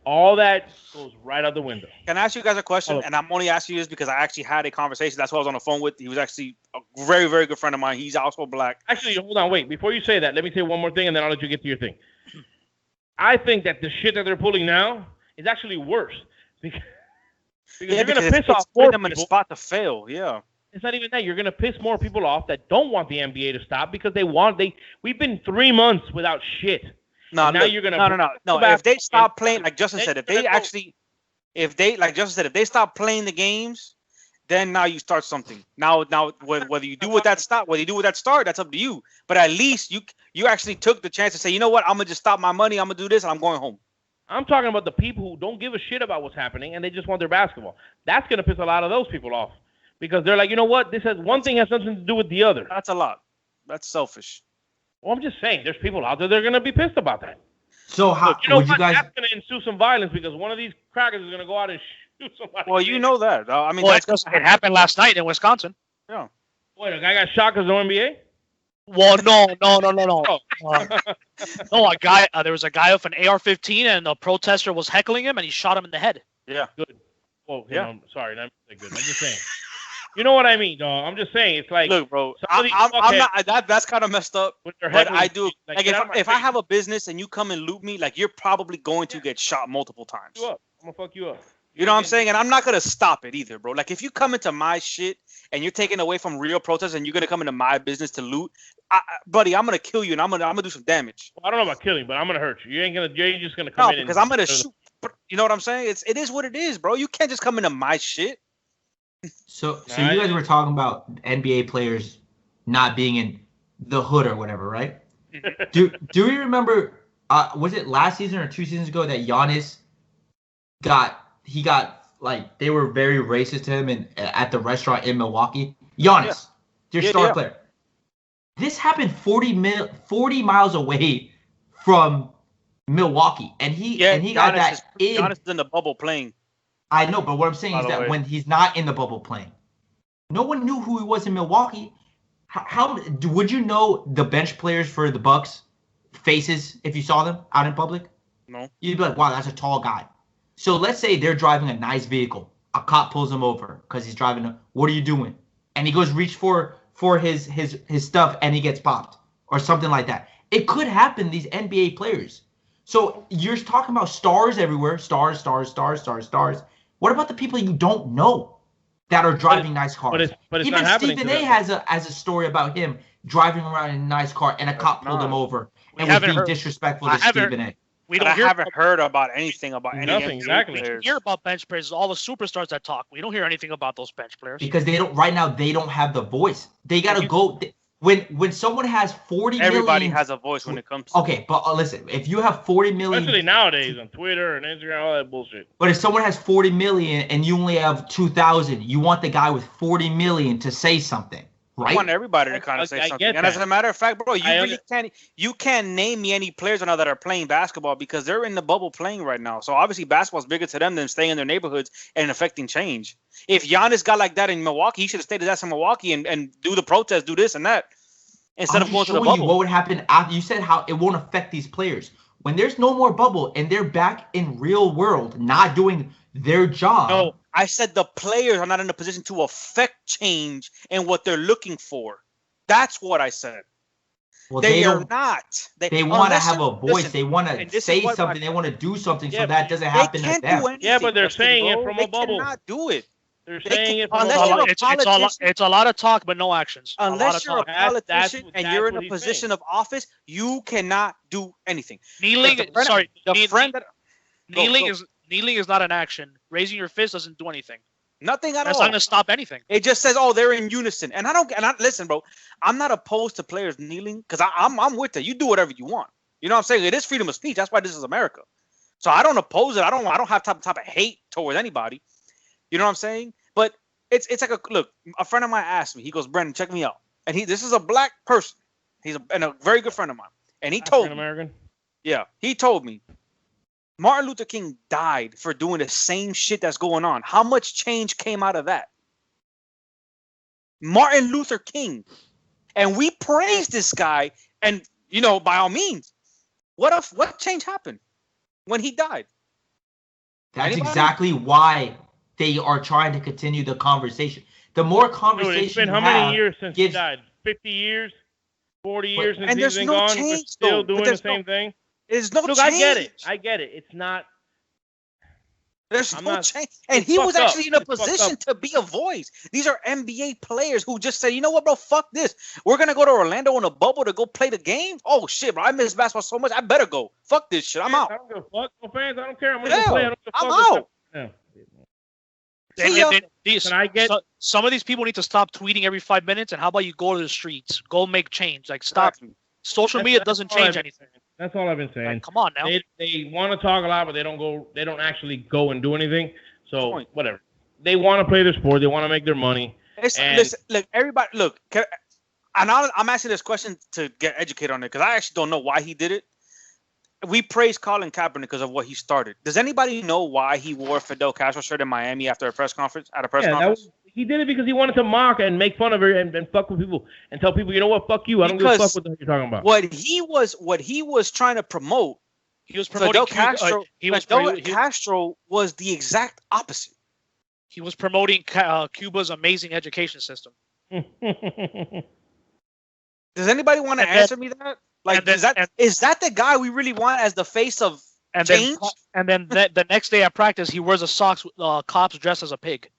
all that goes right out the window. Can I ask you guys a question? And I'm only asking you this because I actually had a conversation. That's who I was on the phone with. He was actually a very, very good friend of mine. He's also black. Actually, hold on, wait. Before you say that, let me say one more thing, and then I'll let you get to your thing. I think that the shit that they're pulling now is actually worse. Because you're going to piss off more them in a spot to fail, yeah. It's not even that. You're going to piss more people off that don't want the NBA to stop because we've been 3 months without shit. No. If they stop playing, like Justin said, if they stop playing the games, then now you start something. Now, whether you do with that start, that's up to you. But at least you actually took the chance to say, you know what, I'm gonna just stop my money, I'm gonna do this, and I'm going home. I'm talking about the people who don't give a shit about what's happening and they just want their basketball. That's gonna piss a lot of those people off. Because they're like, you know what? One thing has something to do with the other. That's a lot. That's selfish. Well, I'm just saying, there's people out there that are going to be pissed about that. So how you know would what? you guys? That's going to ensue some violence because one of these crackers is going to go out and shoot somebody. Well, you know that. I mean, it happened last night in Wisconsin. Yeah. Wait, a guy got shot because of the NBA? Well, no. No, there was a guy with an AR-15 and the protester was heckling him and he shot him in the head. Yeah. Good. Well, yeah. Sorry, not good. I'm just saying. You know what I mean, dog. I'm just saying. It's like, look, bro. I'm not. That's kind of messed up. But I do. Like if I have a business and you come and loot me, like you're probably going to get shot multiple times. I'm gonna fuck you up. You know what I'm saying? And I'm not gonna stop it either, bro. Like if you come into my shit and you're taking away from real protests and you're gonna come into my business to loot, buddy, I'm gonna kill you and I'm gonna do some damage. Well, I don't know about killing, but I'm gonna hurt you. You ain't just gonna come in. Because I'm gonna shoot. You know what I'm saying? It is what it is, bro. You can't just come into my shit. So you guys were talking about NBA players not being in the hood or whatever, right? do you remember? Was it last season or 2 seasons ago that Giannis got like they were very racist to him at the restaurant in Milwaukee? Giannis, your star player. This happened 40 miles away from Milwaukee, and he got that. Giannis is in the bubble playing. I know, but what I'm saying is that when he's not in the bubble playing, no one knew who he was in Milwaukee. How would you know the bench players for the Bucks faces if you saw them out in public? No. You'd be like, wow, that's a tall guy. So let's say they're driving a nice vehicle. A cop pulls him over because he's driving. What are you doing? And he goes reach for his stuff and he gets popped or something like that. It could happen. These NBA players. So you're talking about stars everywhere. Stars. What about the people you don't know that are driving nice cars? But it's even not happening. Stephen A. has a story about him driving around in a nice car and a cop pulled him over and was being disrespectful to Stephen A. I haven't heard about anything about any nothing exactly. players. We hear about bench players, all the superstars that talk. We don't hear anything about those bench players because they don't have the voice. They gotta go. When someone has 40 million... Everybody has a voice when it comes to... Okay, but listen, if you have 40 million... Especially nowadays on Twitter and Instagram, all that bullshit. But if someone has 40 million and you only have 2,000, you want the guy with 40 million to say something. right? I want everybody to kind of say something. And as a matter of fact, bro, you can't name me any players right now that are playing basketball because they're in the bubble playing right now. So obviously basketball's bigger to them than staying in their neighborhoods and affecting change. If Giannis got like that in Milwaukee, he should have stayed his ass in Milwaukee and do the protest, do this and that instead of going to the bubble. What would happen after you said how it won't affect these players when there's no more bubble and they're back in real world, not doing their job. No, I said the players are not in a position to affect change and what they're looking for. That's what I said. Well, they are not. They want to have a voice. They want to say something. They want to do something so that doesn't happen to them. Yeah, but they're saying it from a bubble. They cannot do it. They're saying it from a bubble. It's a lot of talk, but no actions. Unless you're a politician and you're in a position of office, you cannot do anything. Kneeling is not an action. Raising your fist doesn't do anything. Nothing at all. That's not going to stop anything. It just says, "Oh, they're in unison." And listen, bro. I'm not opposed to players kneeling because I'm with it. You do whatever you want. You know what I'm saying? It is freedom of speech. That's why this is America. So I don't oppose it. I don't have type of hate towards anybody. You know what I'm saying? But it's like look. A friend of mine asked me. He goes, "Brendan, check me out." And this is a black person. He's a very good friend of mine. And he told me, American. Yeah, he told me. Martin Luther King died for doing the same shit that's going on. How much change came out of that? Martin Luther King. And we praise this guy. And, by all means, what change happened when he died? That's exactly why they are trying to continue the conversation. The more conversation it's been how many years since he died? 50 years? 40 years since he's been gone? We're still doing the same thing? There's no change. I get it. It's not. There's no change. And he was actually in a position to be a voice. These are NBA players who just say, you know what, bro, fuck this. We're going to go to Orlando in a bubble to go play the game? Oh, shit, bro. I miss basketball so much. I better go. Fuck this shit. I'm out. I don't give a fuck. No fans. I don't care. I'm going to go play. I'm out. Some of these people need to stop tweeting every 5 minutes. And how about you go to the streets? Go make change. Like, stop. Exactly. Social media doesn't change anything. That's all I've been saying. Like, come on now. They want to talk a lot, but they don't actually go and do anything. So whatever. They want to play their sport. They want to make their money. Listen, look, everybody, look. I'm asking this question to get educated on it because I actually don't know why he did it. We praise Colin Kaepernick because of what he started. Does anybody know why he wore a Fidel Castro shirt in Miami after a press conference? He did it because he wanted to mock and make fun of her and fuck with people and tell people, you know what, fuck you. I don't give a fuck what the heck you're talking about. What he was trying to promote, he was promoting Castro. Castro was the exact opposite. He was promoting Cuba's amazing education system. Does anybody want to answer me that? Like, is that the guy we really want as the face of change? Then the next day at practice, he wears a socks with cops dressed as a pig.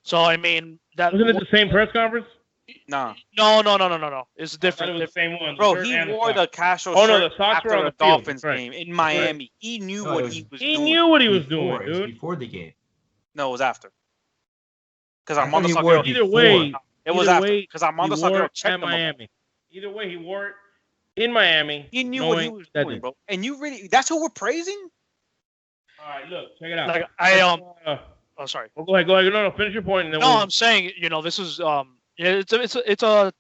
So I mean, that wasn't it the same press conference? No. It's different. It was the same one. Bro, he wore the Castro shirt after the Dolphins game in Miami. Right. He knew what he was doing. He knew what he was doing, dude. It was before the game. No, it was after. Because Armando Salguero. Either way, it was after. Because Armando Salguero checked him Miami. Either way, he wore it in Miami. He knew what he was doing, bro. And that's who we're praising? All right, look, check it out. Like oh, sorry. Well, go ahead. No, finish your point. And then I'm saying, this is it's a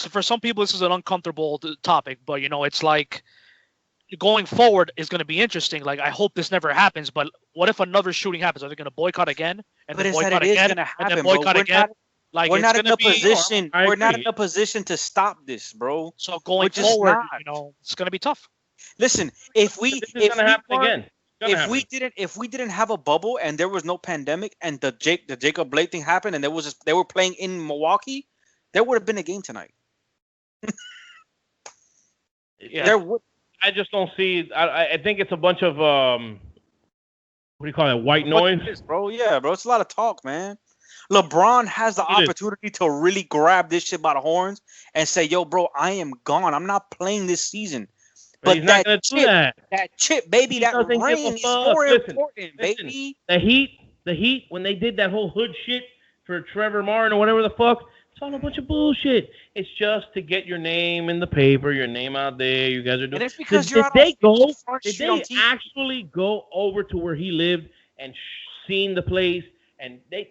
for some people this is an uncomfortable topic, but it's like going forward is going to be interesting. Like I hope this never happens, but what if another shooting happens? Are they going to boycott again? And but then boycott again? And then boycott again? We're not in a position. We're not in a position to stop this, bro. So going forward, it's going to be tough. Listen, if we didn't have a bubble and there was no pandemic and the Jacob Blake thing happened and they were playing in Milwaukee, there would have been a game tonight. Yeah. There would. I just don't see. I think it's a bunch of what do you call it? White noise, bro. Yeah, bro. It's a lot of talk, man. LeBron has the opportunity to really grab this shit by the horns and say, "Yo, bro, I am gone. I'm not playing this season." But that chip, baby, that ring is more important, baby. The Heat, when they did that whole hood shit for Trevor Martin or whatever the fuck, it's all a bunch of bullshit. It's just to get your name in the paper, your name out there. You guys are doing. And it's because did they actually go over to where he lived and seen the place? And they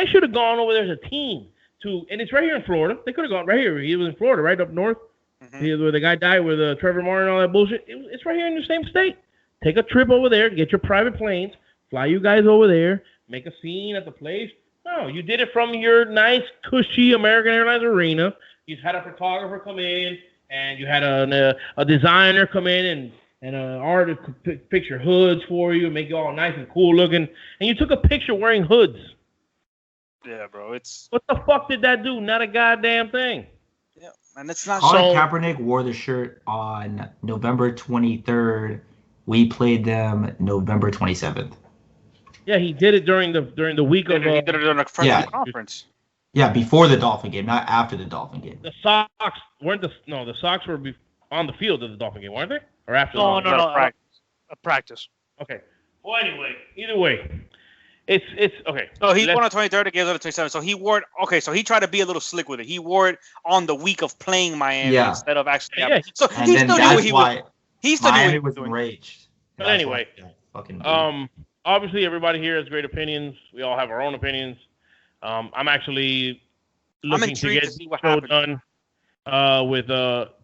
should have gone over there as a team and it's right here in Florida. They could have gone right here. He was in Florida, right up north. Mm-hmm. Where the guy died with Trevor Martin and all that bullshit. It's right here in the same state. Take a trip over there, get your private planes, fly you guys over there, make a scene at the place. No, you did it from your nice, cushy American Airlines arena. You had a photographer come in, and you had a designer come in and an artist fix your hoods for you, make you all nice and cool looking, and you took a picture wearing hoods. Yeah, bro. What the fuck did that do? Not a goddamn thing. Yeah, and it's not. Colin Kaepernick wore the shirt on November 23rd. We played them November 27th. Yeah, he did it during the week of. He did it during a friendly conference. Yeah, before the Dolphin game, not after the Dolphin game. The Sox weren't the Sox were on the field of the Dolphin game, weren't they? Or after? No. Practice. Okay. Well, anyway, either way, it's okay. So he won on 23rd, the game's on the 27th. So he wore it. Okay, so he tried to be a little slick with it. He wore it on the week of playing Miami instead of actually. Yeah. So and he still knew what he was. He still Miami knew what was enraged. But anyway, obviously everybody here has great opinions. We all have our own opinions. I'm actually looking to get to see what show happened. done with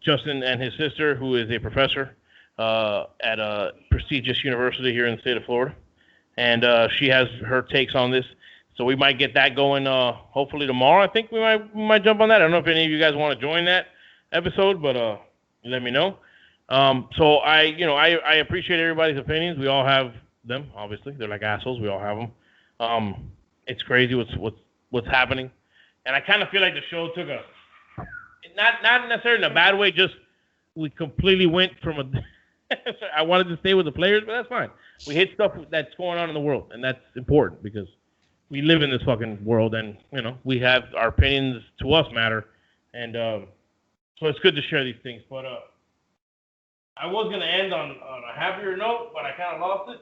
Justin and his sister, who is a professor at a prestigious university here in the state of Florida, and she has her takes on this. So we might get that going. Hopefully tomorrow. I think we might jump on that. I don't know if any of you guys want to join that episode, but let me know. So I appreciate everybody's opinions. We all have them. Obviously, they're like assholes. We all have them. It's crazy what's happening, and I kind of feel like the show took a not necessarily in a bad way. Just we completely went from a. I wanted to stay with the players, but that's fine. We hit stuff that's going on in the world, and that's important because we live in this fucking world, and we have our opinions. To us matter, and so it's good to share these things. But I was gonna end on a happier note, but I kind of lost it.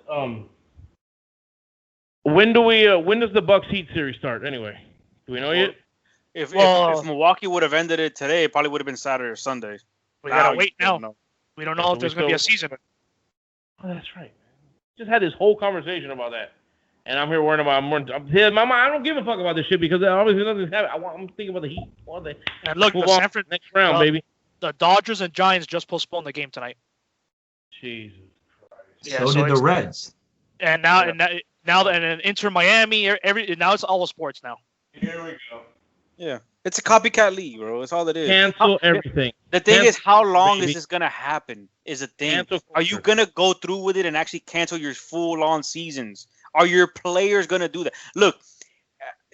When does the Bucks Heat series start? Anyway, do we know yet? If Milwaukee would have ended it today, it probably would have been Saturday or Sunday. We gotta wait now. We don't know if there's gonna be a season. Oh, that's right. Just had this whole conversation about that, and I'm here worrying about. Mama, I don't give a fuck about this shit because obviously nothing's happening. I'm thinking about the Heat. And look, next round, baby. The Dodgers and Giants just postponed the game tonight. Jesus Christ. Yeah, so did the Reds. And now, and Inter Miami, now it's all sports now. Here we go. Yeah, it's a copycat league, bro. It's all it is. Cancel everything. The thing is, how long is this gonna happen? Is a thing. Are you gonna go through with it and actually cancel your full-on seasons? Are your players gonna do that? Look,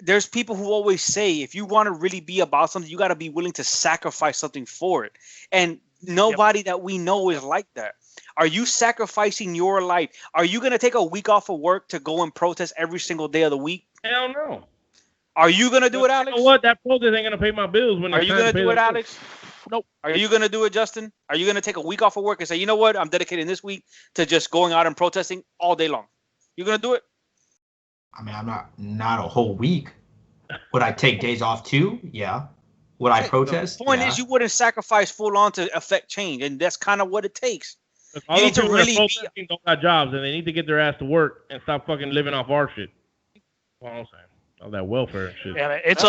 there's people who always say if you want to really be about something, you got to be willing to sacrifice something for it. And nobody that we know is like that. Are you sacrificing your life? Are you going to take a week off of work to go and protest every single day of the week? Hell no. Are you going to do it, Alex? You know what? That protest ain't going to pay my bills. Are you going to do it, Alex? Nope. Are you going to do it, Justin? Are you going to take a week off of work and say, you know what? I'm dedicating this week to just going out and protesting all day long. You going to do it? I mean, I'm not a whole week. Would I take days off too? Yeah. Would I protest? The point is you wouldn't sacrifice full on to affect change, and that's kind of what it takes. Look, all you need to really don't got jobs, and they need to get their ass to work and stop fucking living off our shit. That's all I'm saying. All that welfare and shit. Yeah, it's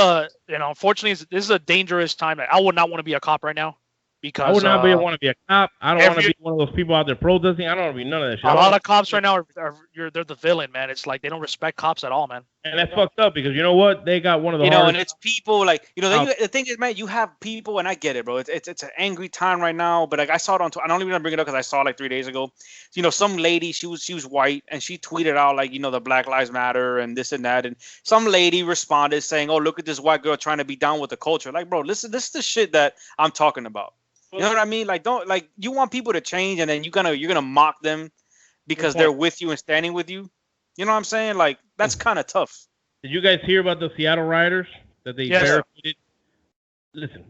unfortunately, this is a dangerous time. I would not want to be a cop right now. Because I would not want to be a cop. I don't want to be one of those people out there protesting. I don't want to be none of that shit. A lot of cops right now they're the villain, man. It's like they don't respect cops at all, man. And that's fucked up because you know what? They got one of the and it's people like the thing is, man, you have people, and I get it, bro. It's an angry time right now. But like I saw it on Twitter. I don't even want to bring it up because I saw it like 3 days ago. Some lady, she was white, and she tweeted out like the Black Lives Matter and this and that, and some lady responded saying, "Oh, look at this white girl trying to be down with the culture." Like, bro, listen, this is the shit that I'm talking about. You know what I mean? Like, you want people to change, and then you're gonna mock them because they're with you and standing with you. You know what I'm saying? Like, that's kind of tough. Did you guys hear about the Seattle rioters that they barricaded? Listen,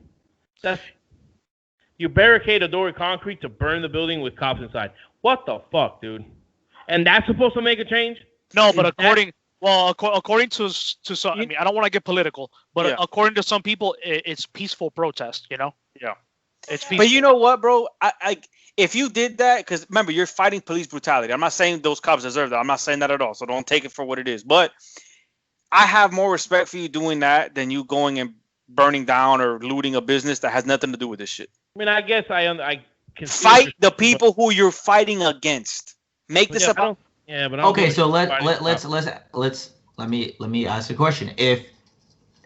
you barricade a door of concrete to burn the building with cops inside. What the fuck, dude? And that's supposed to make a change? No, but according to some, I mean, I don't want to get political, but according to some people, it's peaceful protest. Yeah. It's peaceful. But you know what, bro? I if you did that, because remember, you're fighting police brutality. I'm not saying those cops deserve that. I'm not saying that at all. So don't take it for what it is. But I have more respect for you doing that than you going and burning down or looting a business that has nothing to do with this shit. I mean, I guess I can fight the people who you're fighting against. Make this about. Yeah, but okay. So let me ask a question. If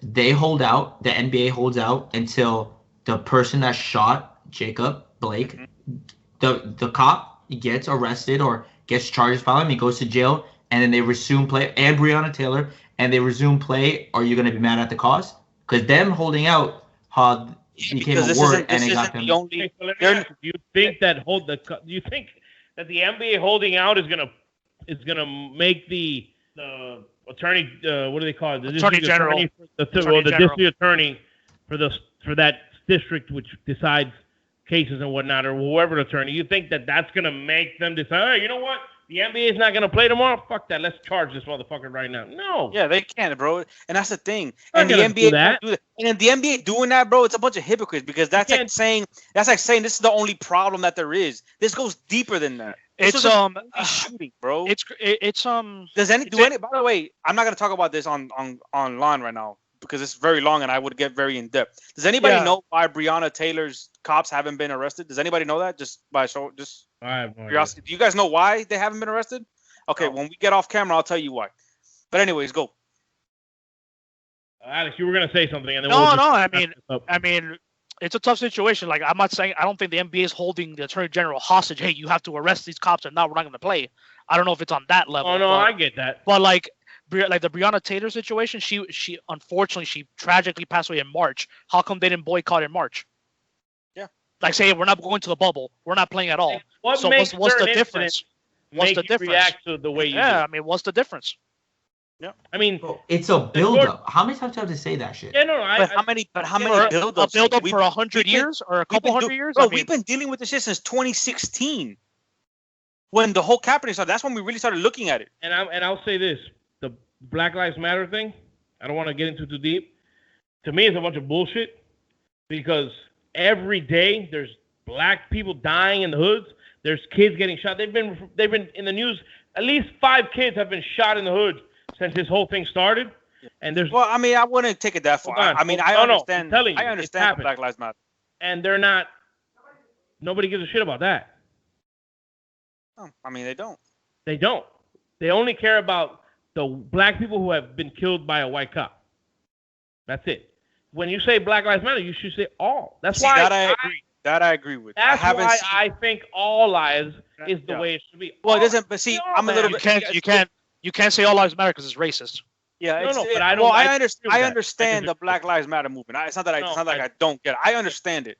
they hold out, the NBA holds out until the person that shot Jacob Blake, the cop gets arrested or gets charges filed, and he goes to jail, and then they resume play, and Breonna Taylor, and they resume play. Are you going to be mad at the cause? Because them holding out became a word, and it got them. Do you think that the NBA holding out is gonna make the attorney what do they call it? The attorney general, the district attorney for that district which decides cases and whatnot, or whoever the attorney? You think that that's gonna make them decide? Hey, you know what? The NBA is not going to play tomorrow? Fuck that. Let's charge this motherfucker right now. No. Yeah, they can't, bro. And that's the thing. And the NBA do that. And the NBA doing that, bro, it's a bunch of hypocrites because that's like saying this is the only problem that there is. This goes deeper than that. It's shooting, bro. By the way, I'm not going to talk about this online right now because it's very long and I would get very in depth. Does anybody know why Breonna Taylor's cops haven't been arrested? Does anybody know that? I have no curiosity. Do you guys know why they haven't been arrested? Okay, when we get off camera, I'll tell you why. But anyways, go. Alex, you were gonna say something, and then I mean, it's a tough situation. Like, I'm not saying I don't think the NBA is holding the attorney general hostage. Hey, you have to arrest these cops, and now we're not gonna play. I don't know if it's on that level. Oh no, I get that. But like the Breonna Taylor situation, she unfortunately tragically passed away in March. How come they didn't boycott in March? Like, say, we're not going to the bubble. We're not playing at all. What's the difference? What's the difference? React to the way you do. I mean, what's the difference? Yeah. I mean, it's a build-up. How many times do I have to say that shit? Yeah, no. How many build-ups? A build-up for 100 years or a couple hundred years? Bro, we've been dealing with this shit since 2016. When the whole Kaepernick started, that's when we really started looking at it. And I'll say this. The Black Lives Matter thing, I don't want to get into too deep. To me, it's a bunch of bullshit because every day there's black people dying in the hoods. There's kids getting shot. They've been in the news. At least 5 kids have been shot in the hood since this whole thing started. And there's I mean, I wouldn't take it that far. I understand. I understand the Black Lives Matter. And they're not. Nobody gives a shit about that. No, I mean, they don't. They don't. They only care about the black people who have been killed by a white cop. That's it. When you say Black Lives Matter, you should say all. That's why I agree. That I agree with. That's why I think all lives is the way it should be. Well, it doesn't. But see, I'm a little bit. You can't say all lives matter because it's racist. Yeah, but I don't. I understand the Black Lives Matter movement. It's not that I don't get it. I understand it.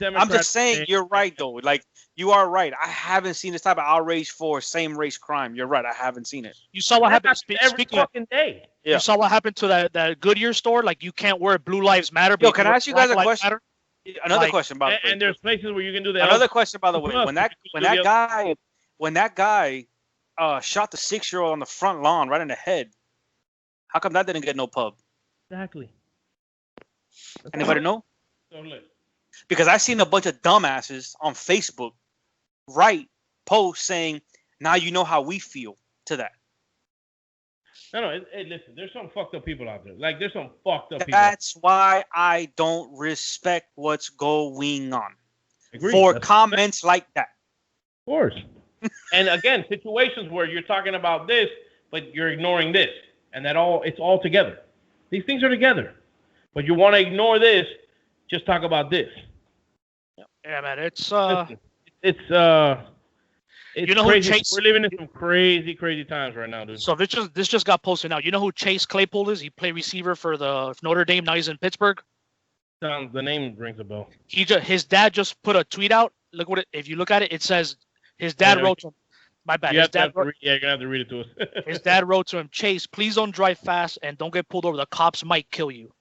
I'm just saying you're right though. Like, you are right. I haven't seen this type of outrage for same race crime. You're right. I haven't seen it. You saw what happened every fucking day. Yeah. You saw what happened to that Goodyear store. Like, you can't wear Blue Lives Matter. Yo, can I ask you guys a question? Another question, by the way. And there's places where you can do that. Another question, by the way. When that guy shot the 6-year-old on the front lawn right in the head, how come that didn't get no pub? Exactly. Anybody know? Because I've seen a bunch of dumbasses on Facebook write posts saying, "Now you know how we feel," to that. No. Listen, there's some fucked up people out there. Like, there's some fucked up people. That's why I don't respect what's going on. Agreed. For comments like that. Of course. And again, situations where you're talking about this, but you're ignoring this, and it's all together. These things are together, but you want to ignore this. Just talk about this. Yeah, man, it's you know, crazy. We're living in some crazy times right now, dude. So this just got posted now. You know who Chase Claypool is? He played receiver for the Notre Dame. Now he's in Pittsburgh. The name rings a bell. His dad just put a tweet out. Look what if you look at it, it says his dad wrote to him. My bad. You're gonna have to read it to us. His dad wrote to him, Chase, please don't drive fast and don't get pulled over. The cops might kill you.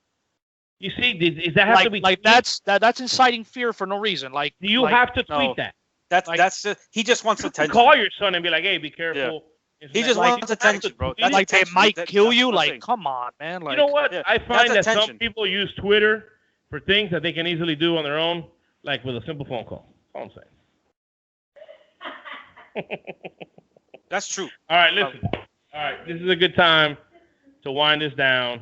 You see, does that have to be like that's inciting fear for no reason? Like, do you have to tweet that? That's just, he just wants attention. Call your son and be like, hey, be careful. Yeah. He just wants attention, bro. That's like they might kill you. Like, come on, man. Like, you know what? I find that some people use Twitter for things that they can easily do on their own, like with a simple phone call. That's all I'm saying. That's true. All right, listen. All right, this is a good time to wind this down.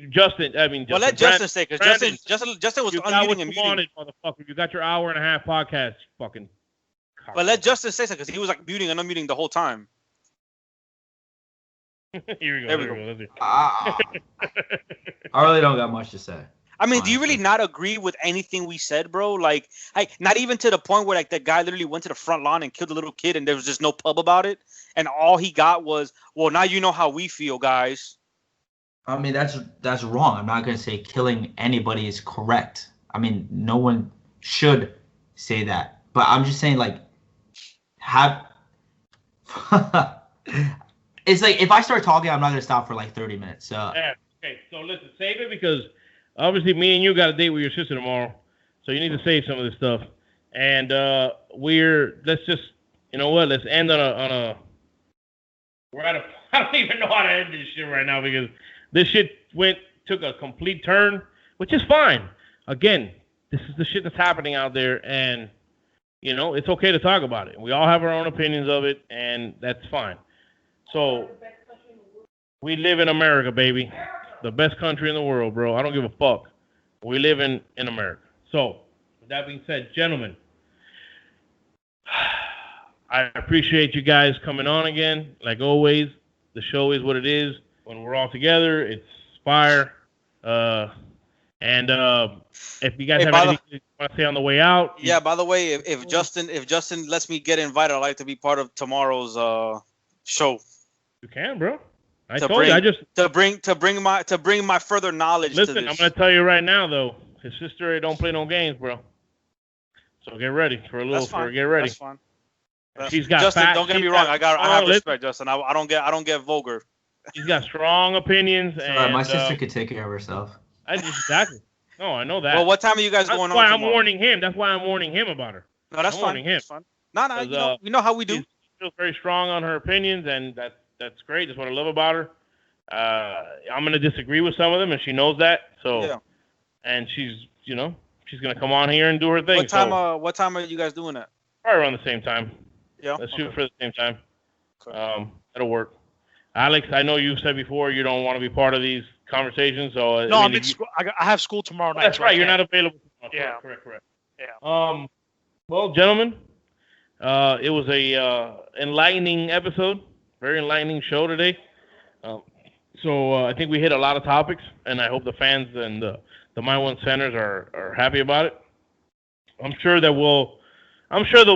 Justin. I mean, Well, let Justin say, because Justin was you got unmuting what and you muting. wanted, motherfucker. You got your hour and a half podcast, fucking. But let Justin say something, because he was like muting and unmuting the whole time. Here we go. There we go. go. Let's see. I really don't got much to say. I mean, do you really not agree with anything we said, bro? Like, not even to the point where like the guy literally went to the front lawn and killed a little kid, and there was just no pub about it, and all he got was, well, now you know how we feel, guys. I mean, that's wrong. I'm not gonna say killing anybody is correct. I mean, no one should say that. But I'm just saying, like, it's like if I start talking, I'm not gonna stop for like 30 minutes. So yeah. Okay. So listen, save it because obviously me and you got a date with your sister tomorrow, so you need to save some of this stuff. And let's just, you know what? Let's end on a. We're at a. I don't even know how to end this shit right now because this shit took a complete turn, which is fine. Again, this is the shit that's happening out there, and you know it's okay to talk about it. We all have our own opinions of it, and that's fine. So we live in America, baby. The best country in the world, bro. I don't give a fuck. We live in America. So, with that being said, gentlemen, I appreciate you guys coming on again. Like always, the show is what it is. When we're all together, it's fire. And if you guys have anything you want to say on the way out. Yeah, by the way, if Justin lets me get invited, I'd like to be part of tomorrow's show. You can, bro. I told you. To bring my further knowledge. Listen, to this. I'm gonna tell you right now though. His sister don't play no games, bro. So get ready for a little. Get ready. That's fine. She's got. Justin, don't get me wrong. I have respect, Justin. I don't get vulgar. She's got strong opinions, and my sister could take care of herself. Exactly. No, I know that. Well, what time are you guys going on? That's why I'm warning him. That's why I'm warning him about her. No, that's fine. That's fine. No, you know how we do. She feels very strong on her opinions, and that's great. That's what I love about her. I'm gonna disagree with some of them, and she knows that. So, yeah. And she's gonna come on here and do her thing. What time are you guys doing that? Probably around the same time. Yeah. Let's shoot for the same time. Okay. That'll work. Alex, I know you said before you don't want to be part of these conversations, so no, I'm in school. I have school tomorrow night. That's right. You're not available tomorrow. Yeah. Correct. Yeah. Well, gentlemen, it was a enlightening episode. Very enlightening show today. So I think we hit a lot of topics, and I hope the fans and the My One centers are happy about it. I'm sure there'll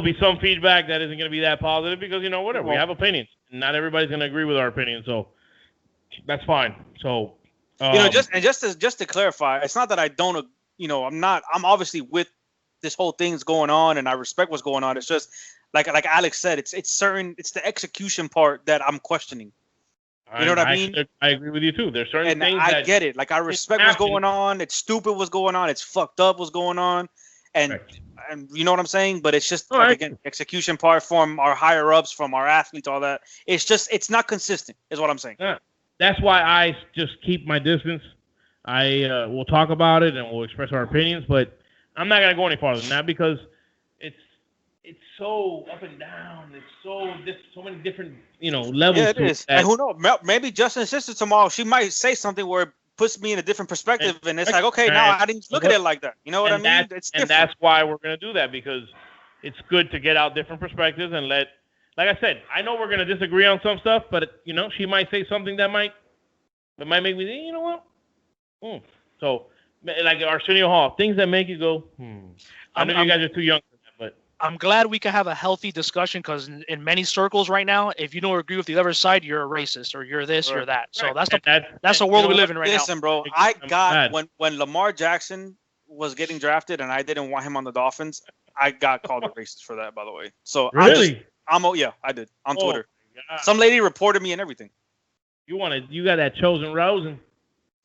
be some feedback that isn't going to be that positive because whatever, we have opinions. Not everybody's going to agree with our opinion, so that's fine. So just to clarify, it's not that I don't, I'm obviously with this whole thing's going on, and I respect what's going on. It's just like Alex said, it's the execution part that I'm questioning. You know what I mean? I agree with you too. There's certain things I get it. Like I respect what's going on. It's stupid what's going on. It's fucked up what's going on. And you know what I'm saying? But it's just again, execution part from our higher ups, from our athletes, all that. It's not consistent, is what I'm saying. Yeah. That's why I just keep my distance. I will talk about it and we'll express our opinions, but I'm not gonna go any farther than that because it's so up and down. It's so many different levels. Yeah, it is. And who knows? Maybe Justin's sister tomorrow, she might say something where it puts me in a different perspective, and it's like, okay, now I didn't look at it like that. You know what I mean? It's different. And that's why we're gonna do that because it's good to get out different perspectives and like I said, I know we're gonna disagree on some stuff, but she might say something that might make me think, you know what? So like Arsenio Hall, things that make you go, I know you guys are too young for that, but I'm glad we can have a healthy discussion because in many circles right now, if you don't agree with the other side, you're a racist or you're this or that. So that's the world we live in right now. Listen, bro, I got when Lamar Jackson was getting drafted and I didn't want him on the Dolphins, I got called a racist for that, by the way. So really? I did on Twitter. Some lady reported me and everything. You got that chosen rose and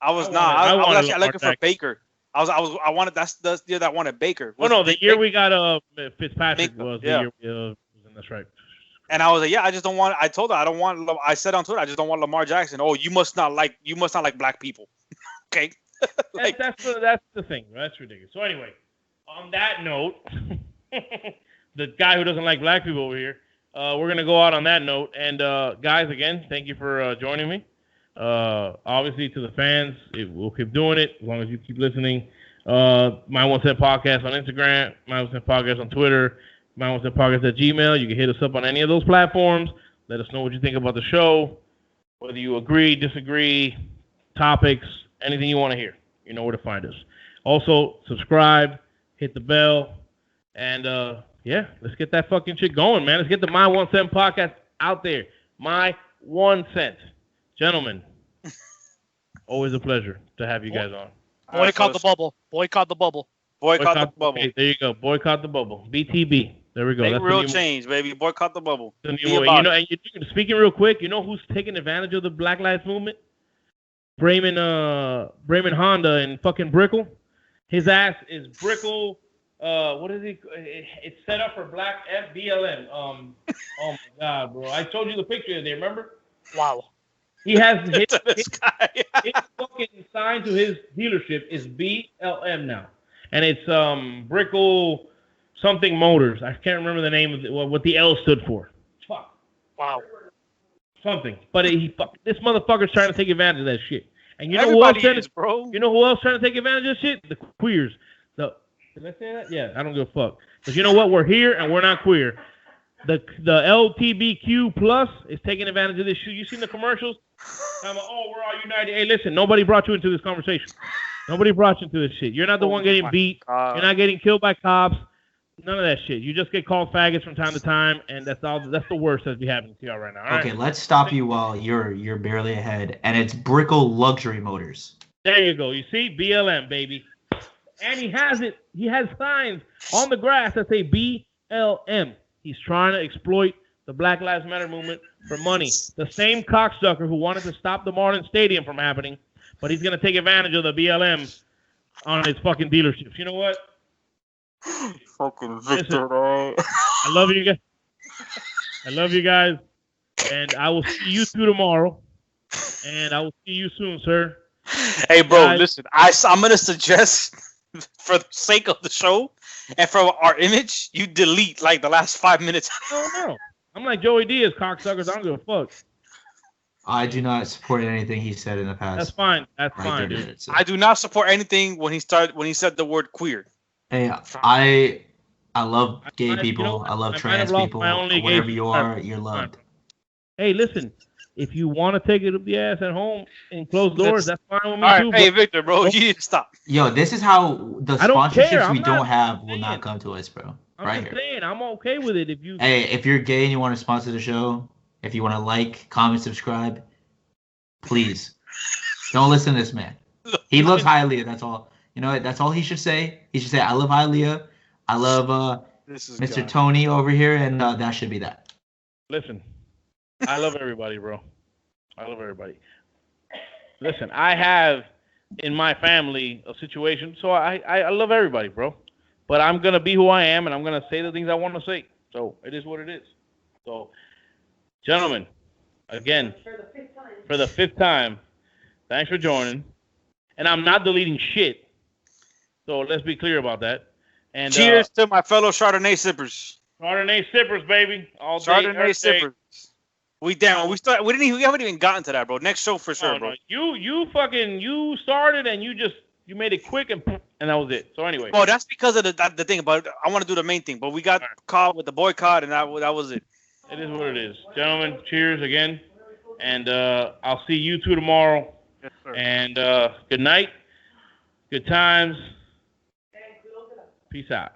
I was actually looking for Baker. I wanted that's the year that I wanted Baker. Oh no, the year we got Fitzpatrick was the year. That's right. And I was like, I just don't want. I told her I don't want. I said on Twitter, I just don't want Lamar Jackson. Oh, you must not like black people. Okay. That's the thing. That's ridiculous. So anyway, on that note, the guy who doesn't like black people over here, we're gonna go out on that note. And guys, again, thank you for joining me. Obviously, to the fans, we'll keep doing it as long as you keep listening. My One Cent Podcast on Instagram, My One Cent Podcast on Twitter, My One Cent Podcast at Gmail. You can hit us up on any of those platforms. Let us know what you think about the show, whether you agree, disagree, topics, anything you want to hear. You know where to find us. Also, subscribe, hit the bell, and yeah, let's get that fucking shit going, man. Let's get the My 1 Cent Podcast out there. My 1 Cent. Gentlemen, always a pleasure to have you guys on. Boycott the bubble. Boycott the bubble. Boycott the bubble. Okay, there you go. Boycott the bubble. BTB. There we go. Make real change, baby. Boycott the bubble. Speaking real quick, you know who's taking advantage of the Black Lives Movement? Bremen Honda and fucking Brickle. His ass is Brickle. What is he? It's set up for Black BLM. Oh my god, bro! I told you the picture there. Remember? Wow. He has his fucking sign to his dealership is BLM now, and it's Brickle something Motors. I can't remember the name of it, what the L stood for. Fuck. Wow. Something, but this motherfucker's trying to take advantage of that shit. And you know Everybody who else is, bro. You know who else trying to take advantage of shit? The queers. Did I say that? Yeah, I don't give a fuck. Because you know what? We're here and we're not queer. The LGBTQ plus is taking advantage of this shit. You seen the commercials? I'm like, oh, we're all united. Hey, listen, nobody brought you into this conversation. Nobody brought you into this shit. You're not the one getting beat. You're not getting killed by cops. None of that shit. You just get called faggots from time to time, and that's all. That's the worst that's be happening to y'all right now. All okay, right? Let's stop you while you're barely ahead, and it's Brickle Luxury Motors. There you go. You see, BLM, baby, and he has it. He has signs on the grass that say BLM. He's trying to exploit the Black Lives Matter movement for money. The same cocksucker who wanted to stop the Marlins Stadium from happening, but he's gonna take advantage of the BLM on his fucking dealerships. You know what? Fucking Victor, bro. I love you guys. I love you guys. And I will see you two tomorrow. And I will see you soon, sir. Hey, bro, Guys. listen. I'm going to suggest, for the sake of the show and for our image, you delete like the last 5 minutes. Oh, no. I'm like Joey Diaz, cocksuckers. I don't give a fuck. I do not support anything he said in the past. That's fine. That's Right fine, there, dude. that's it. I do not support anything when he said the word queer. Hey, I love gay You know people. what? I love I might trans have lost people. my only gay Wherever you are, subscriber. you're loved. Hey, listen. If you want to take it up the ass at home in closed doors, that's fine with me, All too. right, hey, But Victor, bro, you need to stop. Yo, this is how the I don't care. sponsorships I'm we not don't have will saying. not come to us, bro. I'm Right just here. saying, I'm okay with it. If you, Hey, if you're gay and you want to sponsor the show, if you want to like, comment, subscribe, please don't listen to this man. He loves HIALEAH. That's all. You know what? That's all he should say. He should say, "I love HIALEAH. I love This is Mr. God. Tony over here," and that should be that. listen, I love everybody, bro. I love everybody. Listen, I have in my family a situation, so I love everybody, bro. But I'm gonna be who I am, and I'm gonna say the things I want to say. So it is what it is. So, gentlemen, again, for the fifth time, thanks for joining. And I'm not deleting shit. So let's be clear about that. And Cheers to my fellow Chardonnay sippers. Chardonnay sippers, baby. All day, Chardonnay every day. sippers. We haven't even gotten to that, bro. Next show for sure, No, bro. no. You started and you made it quick and that was it. So anyway. Well, that's because of the thing about I want to do the main thing, but we got caught with the boycott, and that was it. It is what it is. Gentlemen, cheers again. And I'll see you two tomorrow. Yes, sir. And good night. Good times. Peace out.